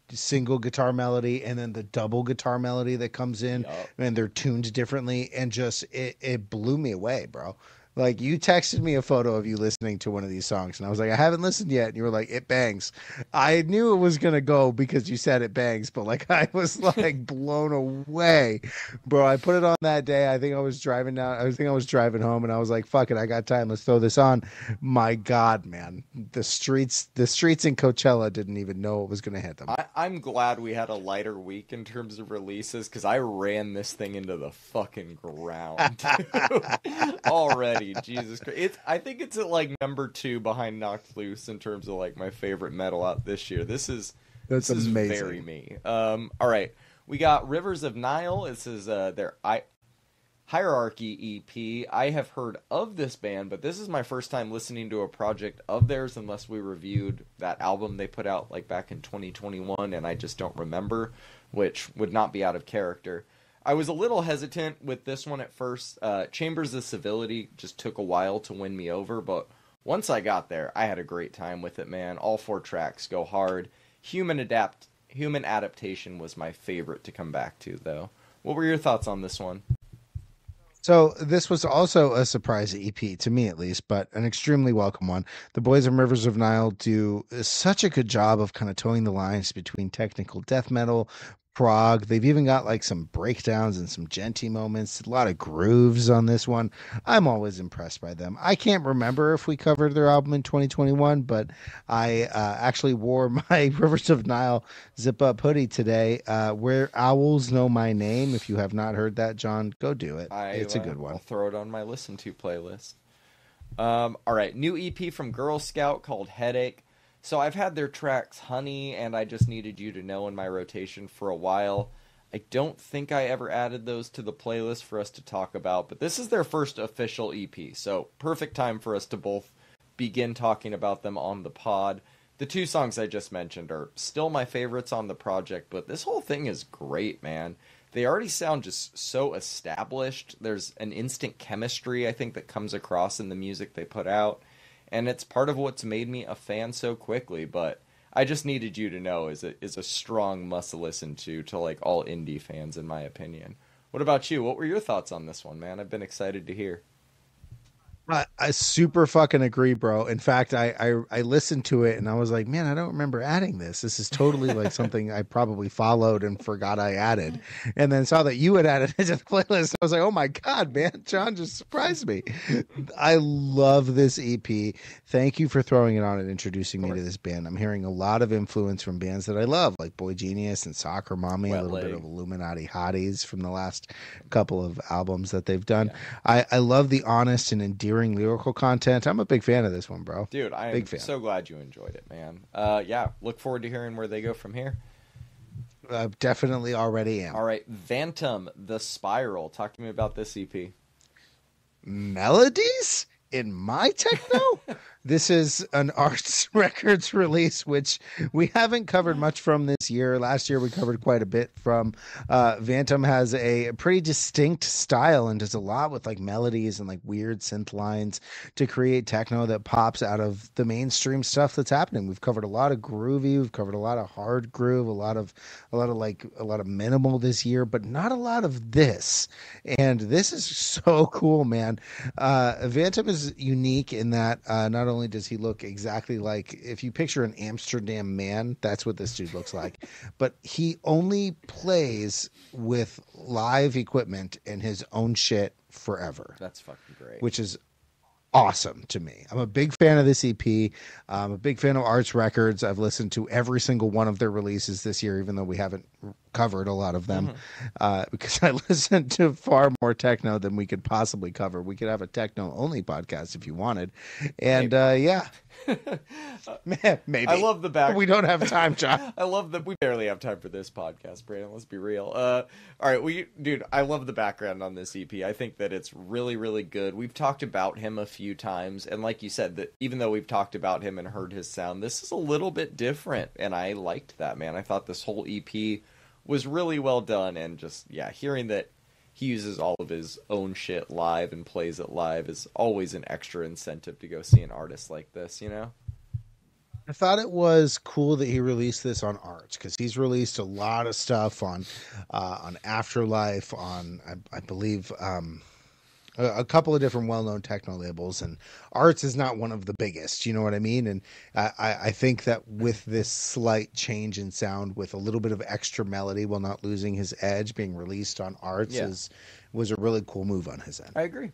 single guitar melody and then the double guitar melody that comes in, Yup. and they're tuned differently, and just it blew me away, bro. Like, you texted me a photo of you listening to one of these songs, and I was like, I haven't listened yet. And you were like, it bangs. I knew it was gonna go because you said it bangs, but like I was like blown away, bro. I put it on that day. I think I was driving down. I think I was driving home, and I was like, fuck it, I got time. Let's throw this on. My God, man, the streets in Coachella didn't even know it was gonna hit them. I'm glad we had a lighter week in terms of releases because I ran this thing into the fucking ground, dude. Already, Jesus Christ. I think it's at like number two behind Knocked Loose in terms of like my favorite metal out this year. That's This is very amazing. me. All right. We got Rivers of Nile. This is their Hierarchy EP. I have heard of this band, but this is my first time listening to a project of theirs unless we reviewed that album they put out like back in 2021 and I just don't remember, which would not be out of character. I was a little hesitant with this one at first. Chambers of Civility just took a while to win me over, but once I got there, I had a great time with it, man. All four tracks go hard. Human Adaptation was my favorite to come back to, though. What were your thoughts on this one? So this was also a surprise EP to me, at least, but an extremely welcome one. The Boys and Rivers of Nile do such a good job of kind of towing the lines between technical death metal, prog. They've even got like some breakdowns and some genty moments, a lot of grooves on this one. I'm always impressed by them. I can't remember if we covered their album in 2021, but I actually wore my Rivers of Nile zip up hoodie today, where owls know my name. If you have not heard that, John, go do it. It's a good one. I'll throw it on my listen to playlist. All right, new EP from Girl Scout called Headache. So I've had their tracks Honey and I Just Needed You to Know in my rotation for a while. I don't think I ever added those to the playlist for us to talk about, but this is their first official EP, so perfect time for us to both begin talking about them on the pod. The two songs I just mentioned are still my favorites on the project, but this whole thing is great, man. They already sound just so established. There's an instant chemistry, I think, that comes across in the music they put out. And it's part of what's made me a fan so quickly, but I Just Needed You to Know is a strong must listen to like all indie fans, in my opinion. What about you? What were your thoughts on this one, man? I've been excited to hear. I super fucking agree, bro. In fact, I listened to it and I was like, man, I don't remember adding this. This is totally like something I probably followed and forgot I added. And then saw that you had added it to the playlist. I was like, oh my God, man, John just surprised me. I love this EP. Thank you for throwing it on and introducing me to this band. I'm hearing a lot of influence from bands that I love, like Boy Genius and Soccer Mommy, a little bit of Illuminati Hotties from the last couple of albums that they've done. Yeah. I love the honest and endearing lyrical content. I'm a big fan of this one, bro. Dude, I'm so glad you enjoyed it, man. Yeah, look forward to hearing where they go from here. I definitely already am. All right, Phantom, The Spiral. Talk to me about this EP. Melodies in my techno? This is an Arts Records release, which we haven't covered much from this year. Last year, we covered quite a bit from. Phantom has a pretty distinct style and does a lot with like melodies and like weird synth lines to create techno that pops out of the mainstream stuff that's happening. We've covered a lot of groovy, we've covered a lot of hard groove, a lot of minimal this year, but not a lot of this. And this is so cool, man. Phantom is unique in that not only does he look exactly like, if you picture an Amsterdam man, that's what this dude looks like, but he only plays with live equipment and his own shit forever. That's fucking great. Which is awesome to me. I'm a big fan of this EP. I'm a big fan of Arts Records. I've listened to every single one of their releases this year, even though we haven't covered a lot of them, because I listened to far more techno than we could possibly cover. We could have a techno only podcast if you wanted. And yeah. Maybe. I love the back. We don't have time, John. I love that we barely have time for this podcast, Brandon. Let's be real. All right, dude, I love the background on this EP. I think that it's really, really good. We've talked about him a few times, and like you said, that even though we've talked about him and heard his sound, this is a little bit different, and I liked that, man. I thought this whole EP was really well done, and just, yeah, hearing that he uses all of his own shit live and plays it live is always an extra incentive to go see an artist like this, you know? I thought it was cool that he released this on Arts, because he's released a lot of stuff on Afterlife, on I believe a couple of different well-known techno labels, and Arts is not one of the biggest, you know what I mean? And I think that with this slight change in sound, with a little bit of extra melody while not losing his edge, being released on Arts was a really cool move on his end. I agree.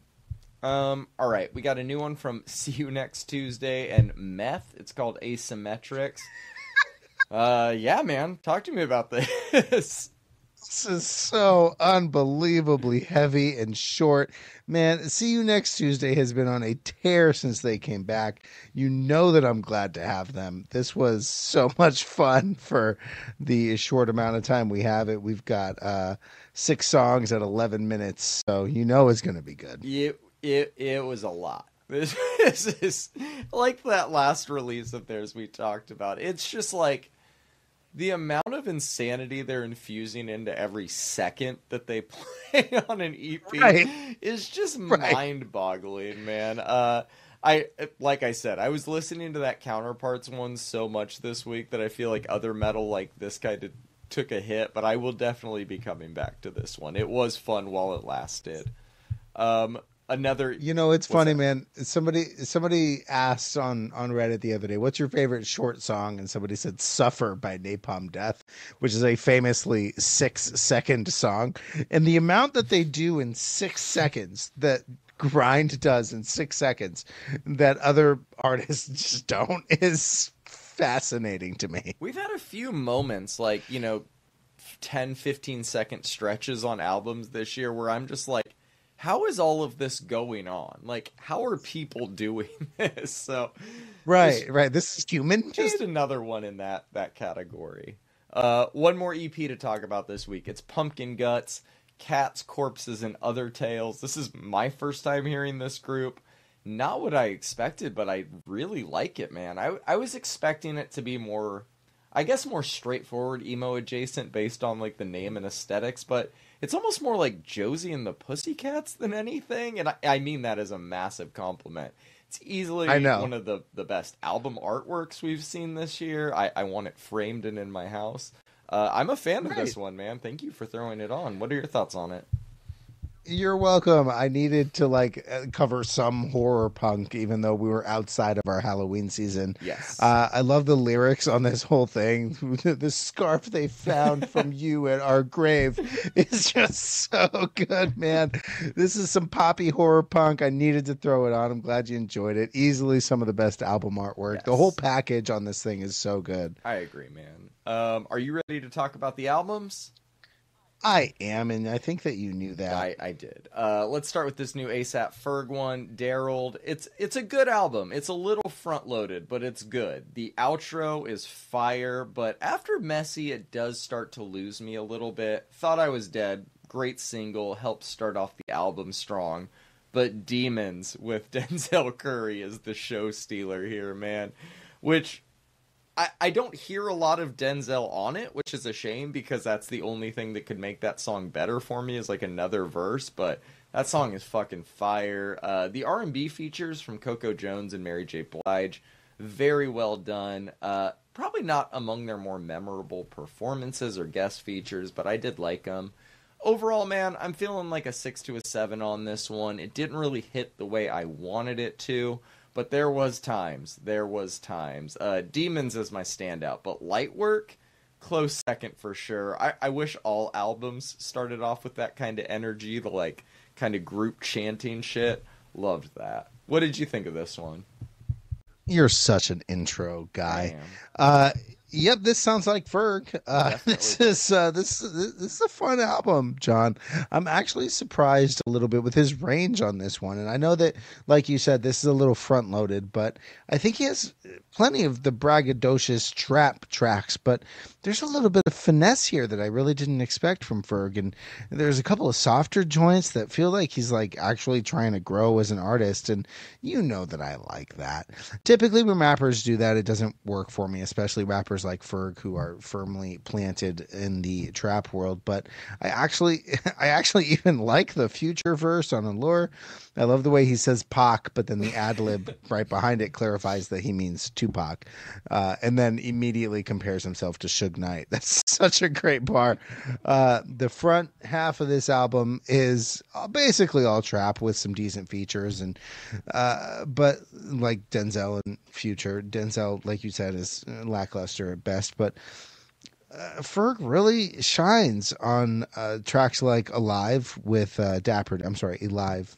All right, we got a new one from See You Next Tuesday and Meth. It's called Asymmetrics. Yeah, man, talk to me about this. This is so unbelievably heavy and short. Man, See You Next Tuesday has been on a tear since they came back. You know that I'm glad to have them. This was so much fun for the short amount of time we have it. We've got 6 songs at 11 minutes, so you know it's going to be good. It was a lot. This is like that last release of theirs we talked about. It's just like the amount of insanity they're infusing into every second that they play on an EP is just mind-boggling, man. Like I said, I was listening to that Counterparts one so much this week that I feel like other metal like this kind of took a hit, but I will definitely be coming back to this one. It was fun while it lasted. It's funny, man. Somebody asked on Reddit the other day, what's your favorite short song? And somebody said Suffer by Napalm Death. which is a famously 6-second song. And the amount that they do in 6 seconds that Grind does in 6 seconds that other artists just don't is fascinating to me. We've had a few moments like, 10, 15-second stretches on albums this year where I'm just like, how is all of this going on? Like, how are people doing this? So, right. This is human. Just another one in that category. One more EP to talk about this week. It's Pumpkin Guts, Cats, Corpses, and Other Tales. This is my first time hearing this group. Not what I expected, but I really like it, man. I was expecting it to be more, I guess, more straightforward emo adjacent based on like the name and aesthetics, but it's almost more like Josie and the Pussycats than anything, and I mean that as a massive compliment. It's easily one of the best album artworks we've seen this year. I want it framed and in my house. I'm a fan of this one, man. Thank you for throwing it on. What are your thoughts on it? You're welcome. I needed to cover some horror punk, even though we were outside of our Halloween season. Yes. I love the lyrics on this whole thing. The scarf they found from you at our grave is just so good, man. This is some poppy horror punk. I needed to throw it on. I'm glad you enjoyed it. Easily some of the best album artwork. Yes. The whole package on this thing is so good. I agree, man. Are you ready to talk about the albums? I am, and I think that you knew that. I did. Let's start with this new AP Ferg one, DAROLD. It's a good album. It's a little front-loaded, but it's good. The outro is fire, but after Messy, it does start to lose me a little bit. Thought I Was Dead, great single, helped start off the album strong. But Demons with Denzel Curry is the show stealer here, man. Which I don't hear a lot of Denzel on it, which is a shame because that's the only thing that could make that song better for me is like another verse, but that song is fucking fire. The R&B features from Coco Jones and Mary J. Blige, very well done. Probably not among their more memorable performances or guest features, but I did like them. Overall, man, I'm feeling like a 6 to a 7 on this one. It didn't really hit the way I wanted it to. But there was times. Demons is my standout. But Lightwork, close second for sure. I wish all albums started off with that kind of energy, the like kind of group chanting shit. Loved that. What did you think of this one? You're such an intro guy. Yep, this sounds like Ferg. This is a fun album, John. I'm actually surprised a little bit with his range on this one, and I know that, like you said, this is a little front loaded, but I think he has plenty of the braggadocious trap tracks. But there's a little bit of finesse here that I really didn't expect from Ferg, and there's a couple of softer joints that feel like he's like actually trying to grow as an artist, and you know that I like that. Typically, when rappers do that, it doesn't work for me, especially rappers like Ferg who are firmly planted in the trap world. But I actually even like the Future verse on Allure. I love the way he says Pac, but then the ad lib right behind it clarifies that he means Tupac, and then immediately compares himself to Suge Knight. That's such a great bar. The front half of this album is basically all trap with some decent features, and but like Denzel and Future, Denzel, like you said, is lackluster at best, but Ferg really shines on tracks like Alive with Alive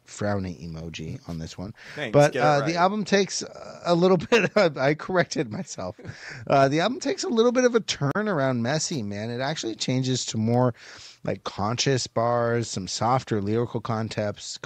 frowny emoji on this one. Thanks, but right. The album takes a little bit I corrected myself. The album takes a little bit of a turn around Messy, man. It actually changes to more like conscious bars, some softer lyrical concepts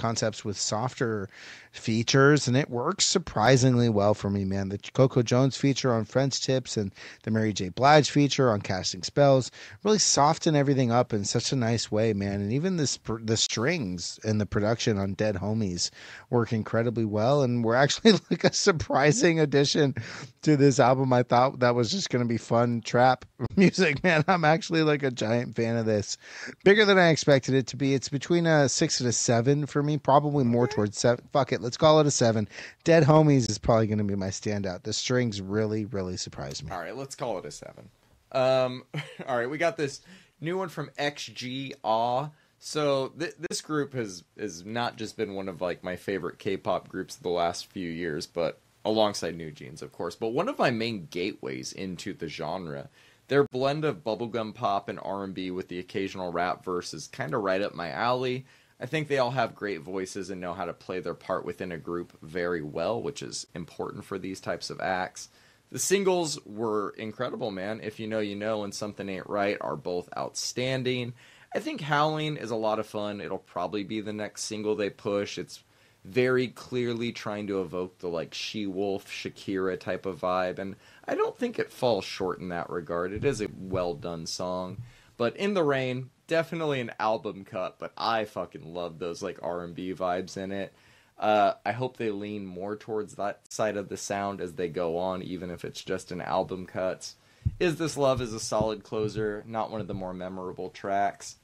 with softer features, and it works surprisingly well for me, man. The Coco Jones feature on French Tips and the Mary J. Blige feature on Casting Spells really soften everything up in such a nice way, man. And even the strings and the production on Dead Homies work incredibly well, and were actually like a surprising addition to this album. I thought that was just going to be fun trap music, man. I'm actually like a giant fan of this. Bigger than I expected it to be. It's between a 6 and a 7 for me, probably more towards 7. Fuck it, let's call it a 7. Dead Homies is probably going to be my standout. The strings really, really surprised me. All right, let's call it a 7. All right, we got this new one from G.L.A.M. So this group has not just been one of like my favorite K-pop groups of the last few years, but alongside New Jeans, of course, but one of my main gateways into the genre. Their blend of bubblegum pop and R&B with the occasional rap verse is kind of right up my alley. I think they all have great voices and know how to play their part within a group very well, which is important for these types of acts. The singles were incredible, man. If You Know, You Know and Something Ain't Right are both outstanding. I think Howling is a lot of fun. It'll probably be the next single they push. It's very clearly trying to evoke the like She-Wolf, Shakira type of vibe, and I don't think it falls short in that regard. It is a well done song. But In the Rain, definitely an album cut, but I fucking love those like R&B vibes in it. I hope they lean more towards that side of the sound as they go on, even if it's just an album cuts. Is This Love is a solid closer, not one of the more memorable tracks.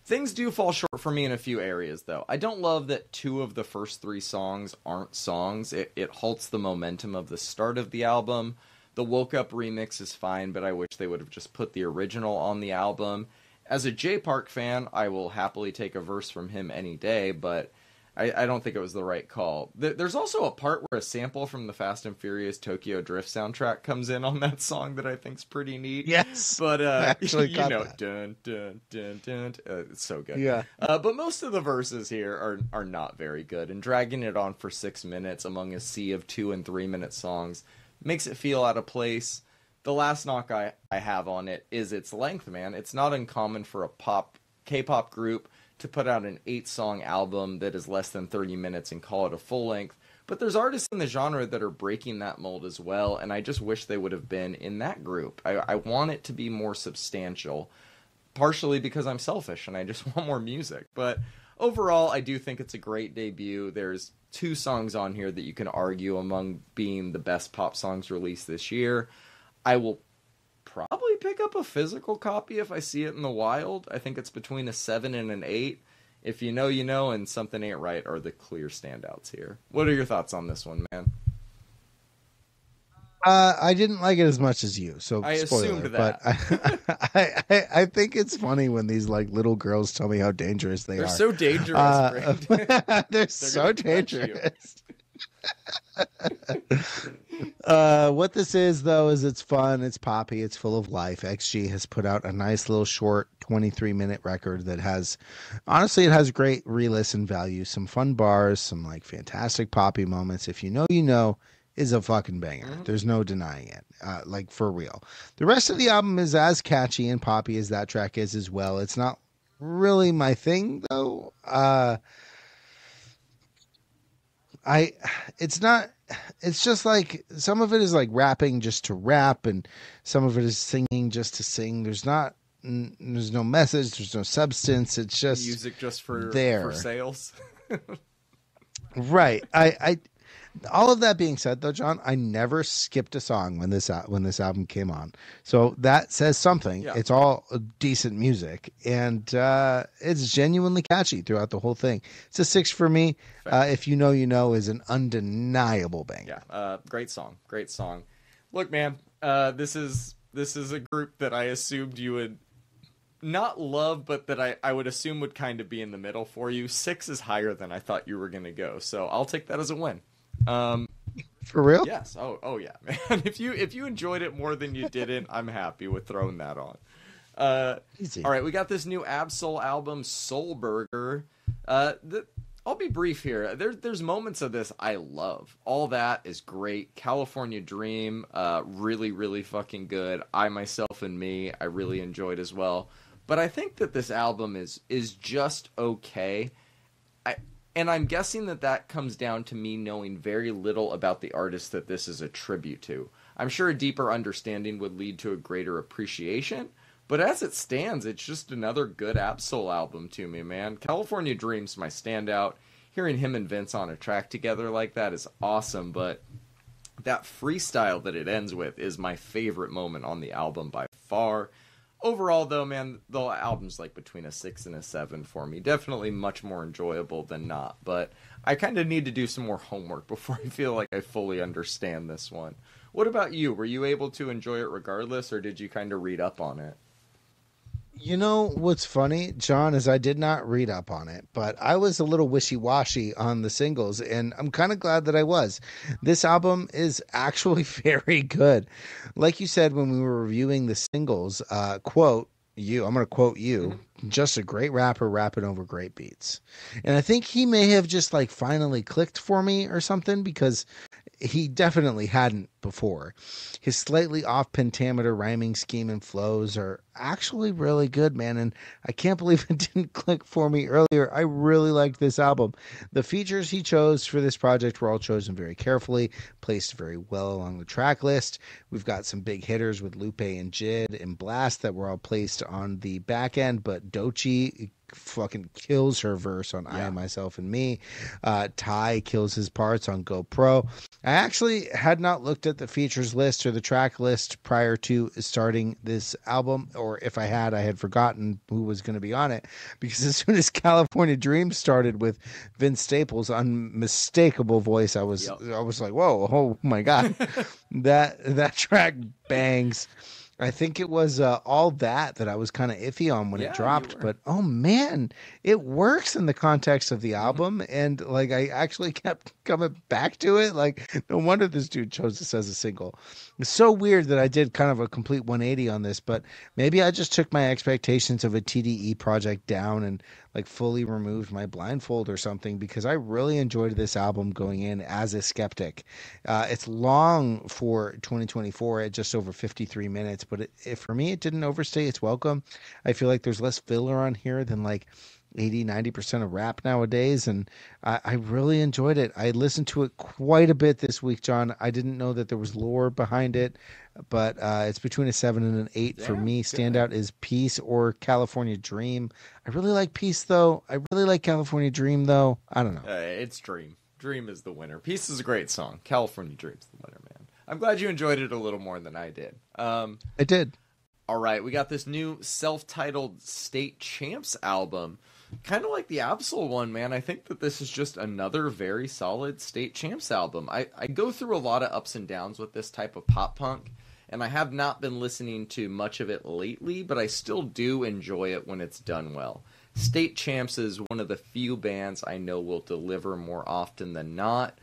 Things do fall short for me in a few areas, though. I don't love that 2 of the first 3 songs aren't songs. It halts the momentum of the start of the album. The Woke Up remix is fine, but I wish they would have just put the original on the album. As a Jay Park fan, I will happily take a verse from him any day, but I don't think it was the right call. There's also a part where a sample from the Fast and Furious Tokyo Drift soundtrack comes in on that song that I think's pretty neat. Yes, but actually you know, that. dun dun dun dun. It's so good. Yeah. But most of the verses here are not very good, and dragging it on for 6 minutes among a sea of 2 and 3 minute songs makes it feel out of place. The last knock I have on it is its length, man. It's not uncommon for a K-pop group to put out an 8-song album that is less than 30 minutes and call it a full length. But there's artists in the genre that are breaking that mold as well, and I just wish they would have been in that group. I want it to be more substantial, partially because I'm selfish and I just want more music. But overall, I do think it's a great debut. There's 2 songs on here that you can argue among being the best pop songs released this year. I will probably pick up a physical copy if I see it in the wild. I think it's between a 7 and an 8. If You Know, You Know and Something Ain't Right are the clear standouts here. What are your thoughts on this one, man? I didn't like it as much as you, so I spoiler, assumed that. But I think it's funny when these like little girls tell me how dangerous they They're are. so dangerous, Brandon. They're so gonna touch you. dangerous. What this is, though, is it's fun, it's poppy, it's full of life. XG has put out a nice little short 23-minute record that has, honestly, it has great re-listen value, some fun bars, some like fantastic poppy moments. If You Know, You Know is a fucking banger. Mm-hmm. There's no denying it, like for real. The rest of the album is as catchy and poppy as that track is as well. It's not really my thing, though. It's just like some of it is like rapping just to rap, and some of it is singing just to sing. There's no message, there's no substance. It's just music just for sales. Right. I all of that being said, though, John, I never skipped a song when this album came on. So that says something. Yeah. It's all decent music, and it's genuinely catchy throughout the whole thing. It's a 6 for me. If You Know, You Know is an undeniable banger. Yeah, great song. Look, man, this is a group that I assumed you would not love, but that I would assume would kind of be in the middle for you. 6 is higher than I thought you were going to go, so I'll take that as a win. For real? Yes. Oh yeah, man. If you enjoyed it more than you didn't, I'm happy with throwing that on. Easy. All right, we got this new Absol album, Soul Burger. I'll be brief here. There's moments of this I love. All That is great. California Dream, really, really fucking good. I, Myself, and Me, I really enjoyed as well. But I think that this album is just okay. And I'm guessing that comes down to me knowing very little about the artist that this is a tribute to. I'm sure a deeper understanding would lead to a greater appreciation, but as it stands, it's just another good Absol album to me, man. California Dream's my standout. Hearing him and Vince on a track together like that is awesome, but that freestyle that it ends with is my favorite moment on the album by far. Overall, though, man, the album's like between a 6 and a 7 for me. Definitely much more enjoyable than not, but I kind of need to do some more homework before I feel like I fully understand this one. What about you? Were you able to enjoy it regardless, or did you kind of read up on it? You know what's funny, John, is I did not read up on it, but I was a little wishy-washy on the singles, and I'm kind of glad that I was. This album is actually very good. Like you said when we were reviewing the singles, I'm going to quote you, Hmm. just a great rapper rapping over great beats. And I think he may have just like finally clicked for me or something because he definitely hadn't before. His slightly off pentameter rhyming scheme and flows are actually really good, man. And I can't believe it didn't click for me earlier. I really liked this album. The features he chose for this project were all chosen very carefully, placed very well along the track list. We've got some big hitters with Lupe and Jid and Blast that were all placed on the back end, but Dochi fucking kills her verse on I Yeah. Am Myself and Me. Ty kills his parts on GoPro. I actually had not looked at the features list or the track list prior to starting this album, or if I had forgotten who was going to be on it. Because as soon as California Dreams started with Vince Staples' unmistakable voice, Yep. I was like, whoa, oh my god, that track bangs. I think it was all that I was kind of iffy on when it Yeah, you dropped, were. but oh man, it works in the context of the Hmm. album, and like I actually kept coming back to it. Like, no wonder this dude chose this as a single. It's so weird that I did kind of a complete 180 on this, but maybe I just took my expectations of a TDE project down and like fully removed my blindfold or something because I really enjoyed this album going in as a skeptic. It's long for 2024 at just over 53 minutes, but for me, it didn't overstay its welcome. I feel like there's less filler on here than like 80-90% of rap nowadays, and I really enjoyed it. I listened to it quite a bit this week, John. I didn't know that there was lore behind it, but it's between a 7 and an 8 for Damn, me. good. Standout is Peace or California Dream. I really like Peace, though. I really like California Dream, though. I don't know. It's Dream. Dream is the winner. Peace is a great song. California Dream's the winner, man. I'm glad you enjoyed it a little more than I did. I did. All right, we got this new self-titled State Champs album. Kind of like the Absol one, man. I think that this is just another very solid State Champs album. I go through a lot of ups and downs with this type of pop punk, and I have not been listening to much of it lately, but I still do enjoy it when it's done well. State Champs is one of the few bands I know will deliver more often than not.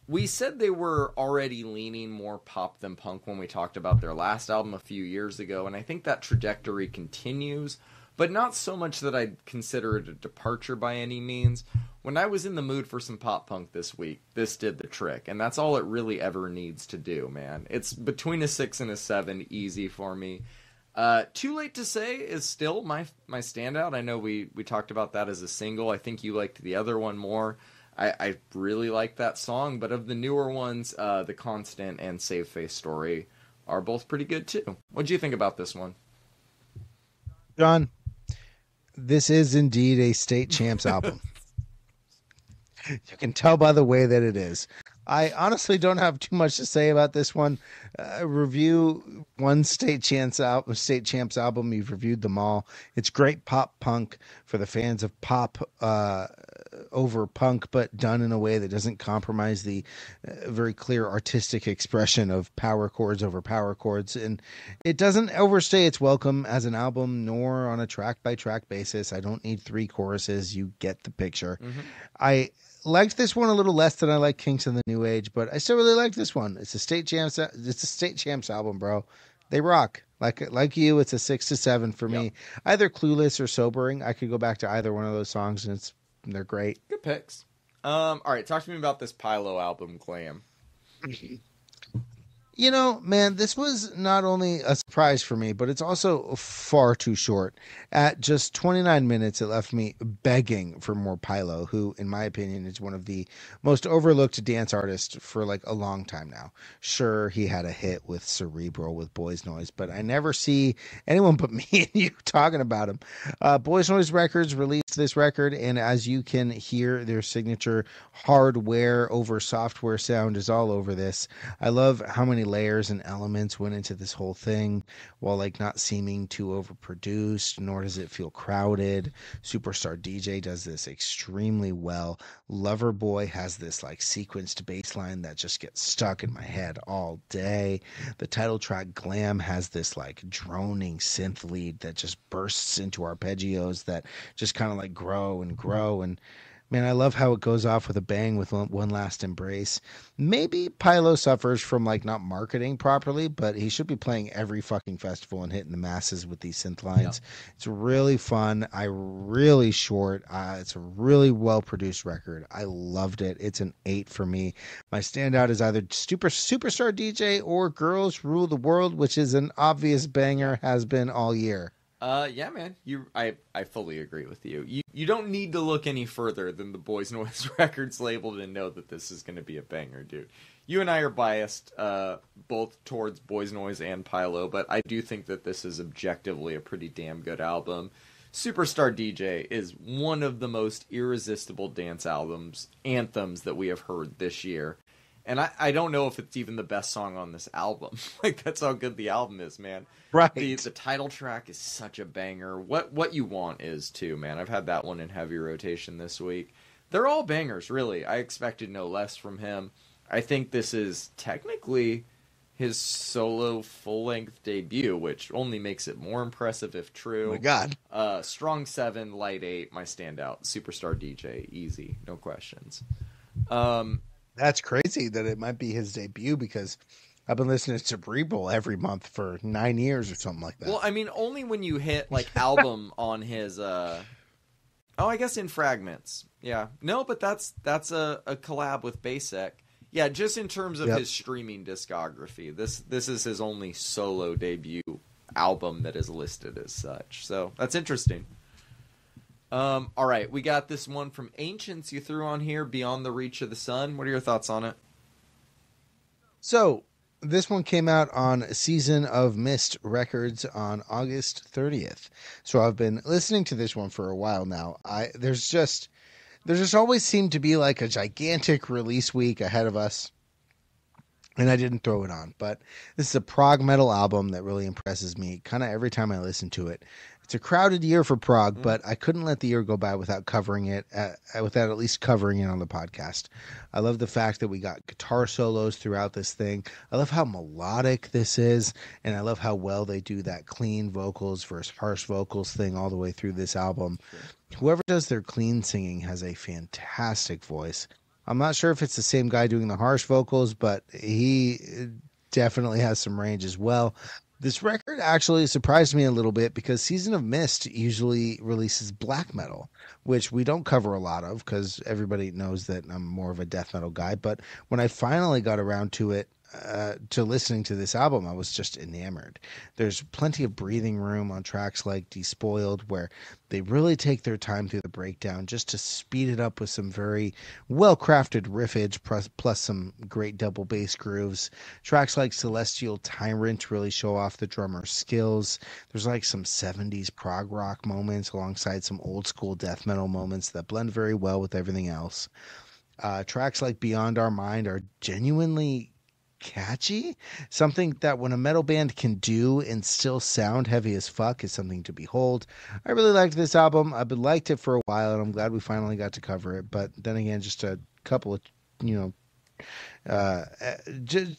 We said they were already leaning more pop than punk when we talked about their last album a few years ago, and I think that trajectory continues, but not so much that I'd consider it a departure by any means. When I was in the mood for some pop punk this week, this did the trick, and that's all it really ever needs to do, man. It's between a 6 and a 7, easy for me. Too Late to Say is still my standout. I know we talked about that as a single. I think you liked the other one more. I really like that song, but of the newer ones, The Constant and Save Face Story are both pretty good too. What do you think about this one? John, this is indeed a State Champs album. You can tell by the way that it is. I honestly don't have too much to say about this one. Review one State Champs album. You've reviewed them all. It's great pop punk for the fans of pop over punk, but done in a way that doesn't compromise the very clear artistic expression of power chords over power chords. And it doesn't overstay its welcome as an album, nor on a track by track basis. I don't need three choruses. You get the picture. Hmm. I liked this one a little less than I like Kinks of the New Age, but I still really like this one. It's a State Champs. It's a State Champs album, bro. They rock. Like you, it's a 6 to 7 for Yep. me. Either Clueless or Sobering. I could go back to either one of those songs, and they're great. Good picks. All right, talk to me about this Pilo album, G.L.A.M. You know, man, this was not only a surprise for me, but it's also far too short. At just 29 minutes, it left me begging for more Pilo, who, in my opinion, is one of the most overlooked dance artists for like a long time now. Sure, he had a hit with Cerebral with Boys Noise, but I never see anyone but me and you talking about him. Boys Noise Records released this record, and as you can hear, their signature hardware over software sound is all over this. I love how many many layers and elements went into this whole thing, while like not seeming too overproduced, nor does it feel crowded. Superstar DJ does this extremely well. Loverboy has this like sequenced bass line that just gets stuck in my head all day. The title track G.L.A.M has this like droning synth lead that just bursts into arpeggios that just kind of like grow and grow. And man, I love how it goes off with a bang with one last embrace. Maybe Pilo suffers from like not marketing properly, but he should be playing every fucking festival and hitting the masses with these synth lines. Yeah. It's really fun. Really short. It's a really well produced record. I loved it. It's an 8 for me. My standout is either Superstar DJ or Girls Rule the World, which is an obvious banger, has been all year. Yeah, man. I fully agree with you. You don't need to look any further than the Boys Noise Records label to know that this is going to be a banger, dude. You and I are biased, both towards Boys Noise and Pilo, but I do think that this is objectively a pretty damn good album. Superstar DJ is one of the most irresistible dance anthems that we have heard this year. And I don't know if it's even the best song on this album. Like, that's how good the album is, man. Right. The title track is such a banger. What You Want is, too, man. I've had that one in heavy rotation this week. They're all bangers, really. I expected no less from him. I think this is technically his solo full-length debut, which only makes it more impressive if true. Oh, my God. Strong 7, light 8, my standout. Superstar DJ, easy, no questions. That's crazy that it might be his debut, because I've been listening to Cerebral every month for 9 years or something like that. Well, I mean, only when you hit, like, album on his, I guess in Fragments. Yeah. No, but that's a collab with Basic. Yeah, just in terms of his streaming discography. This is his only solo debut album that is listed as such. So, that's interesting. All right, we got this one from Anciients you threw on here, Beyond the Reach of the Sun. What are your thoughts on it? So, this one came out on Season of Mist Records on August 30th. So, I've been listening to this one for a while now. There's just always seemed to be like a gigantic release week ahead of us, and I didn't throw it on. But this is a prog metal album that really impresses me kind of every time I listen to it. It's a crowded year for prog, but I couldn't let the year go by without covering it, without at least covering it on the podcast. I love the fact that we got guitar solos throughout this thing. I love how melodic this is, and I love how well they do that clean vocals versus harsh vocals thing all the way through this album. Sure. Whoever does their clean singing has a fantastic voice. I'm not sure if it's the same guy doing the harsh vocals, but he definitely has some range as well. This record actually surprised me a little bit, because Season of Mist usually releases black metal, which we don't cover a lot of because everybody knows that I'm more of a death metal guy. But when I finally got around to it, to listening to this album, I was just enamored. There's plenty of breathing room on tracks like Despoiled, where they really take their time through the breakdown just to speed it up with some very well-crafted riffage plus some great double bass grooves. Tracks like Celestial Tyrant really show off the drummer's skills. There's like some 70s prog rock moments alongside some old school death metal moments that blend very well with everything else. Tracks like Beyond Our Mind are genuinely catchy. Something that when a metal band can do and still sound heavy as fuck is something to behold. I really liked this album. I've been liked it for a while, and I'm glad we finally got to cover it. But then again, just a couple of, just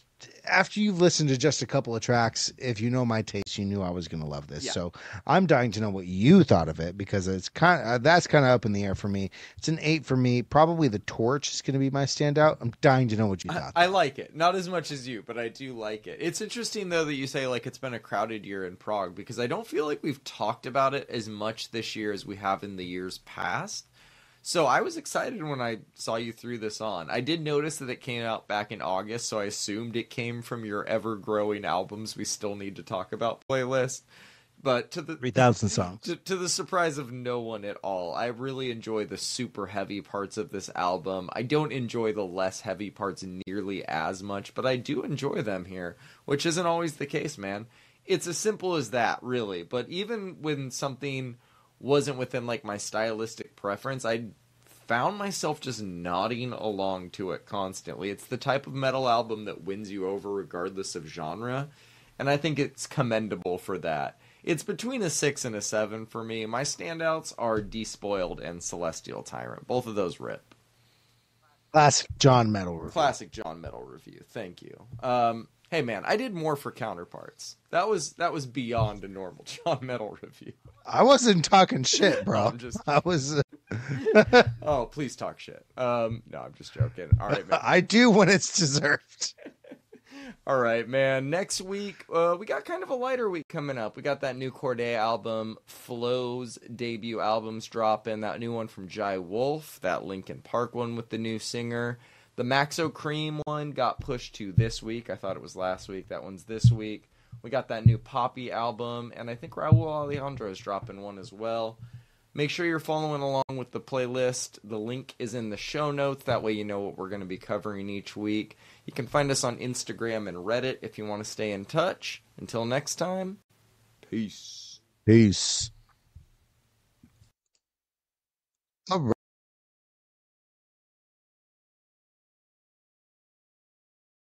after you've listened to just a couple of tracks, if you know my taste, you knew I was going to love this. Yeah. So I'm dying to know what you thought of it, because it's that's kind of up in the air for me. It's an 8 for me. Probably The Torch is going to be my standout. I'm dying to know what you thought. I like it. Not as much as you, but I do like it. It's interesting, though, that you say like it's been a crowded year in prog, because I don't feel like we've talked about it as much this year as we have in the years past. So I was excited when I saw you threw this on. I did notice that it came out back in August, so I assumed it came from your ever-growing albums we still need to talk about playlist. But to the 3,000 songs. To the surprise of no one at all, I really enjoy the super heavy parts of this album. I don't enjoy the less heavy parts nearly as much, but I do enjoy them here, which isn't always the case, man. It's as simple as that, really. But even when something wasn't within like my stylistic preference, I found myself just nodding along to it constantly. It's the type of metal album that wins you over regardless of genre, and I think it's commendable for that. It's between a 6 and a 7 for me. My standouts are Despoiled and Celestial Tyrant. Both of those rip. Classic John Metal review. Classic John Metal review. Thank you. Hey man, I did more for Counterparts. That was beyond a normal John Metal review. I wasn't talking shit, bro. I was. Oh, please talk shit. No, I'm just joking. All right, man. I do when it's deserved. All right, man. Next week, we got kind of a lighter week coming up. We got that new Corday album, Flo's debut album's dropping. That new one from Jai Wolf, that Linkin Park one with the new singer. The Maxo Cream one got pushed to this week. I thought it was last week. That one's this week. We got that new Poppy album, and I think Raul Alejandro is dropping one as well. Make sure you're following along with the playlist. The link is in the show notes. That way you know what we're going to be covering each week. You can find us on Instagram and Reddit if you want to stay in touch. Until next time, peace. Peace. All right.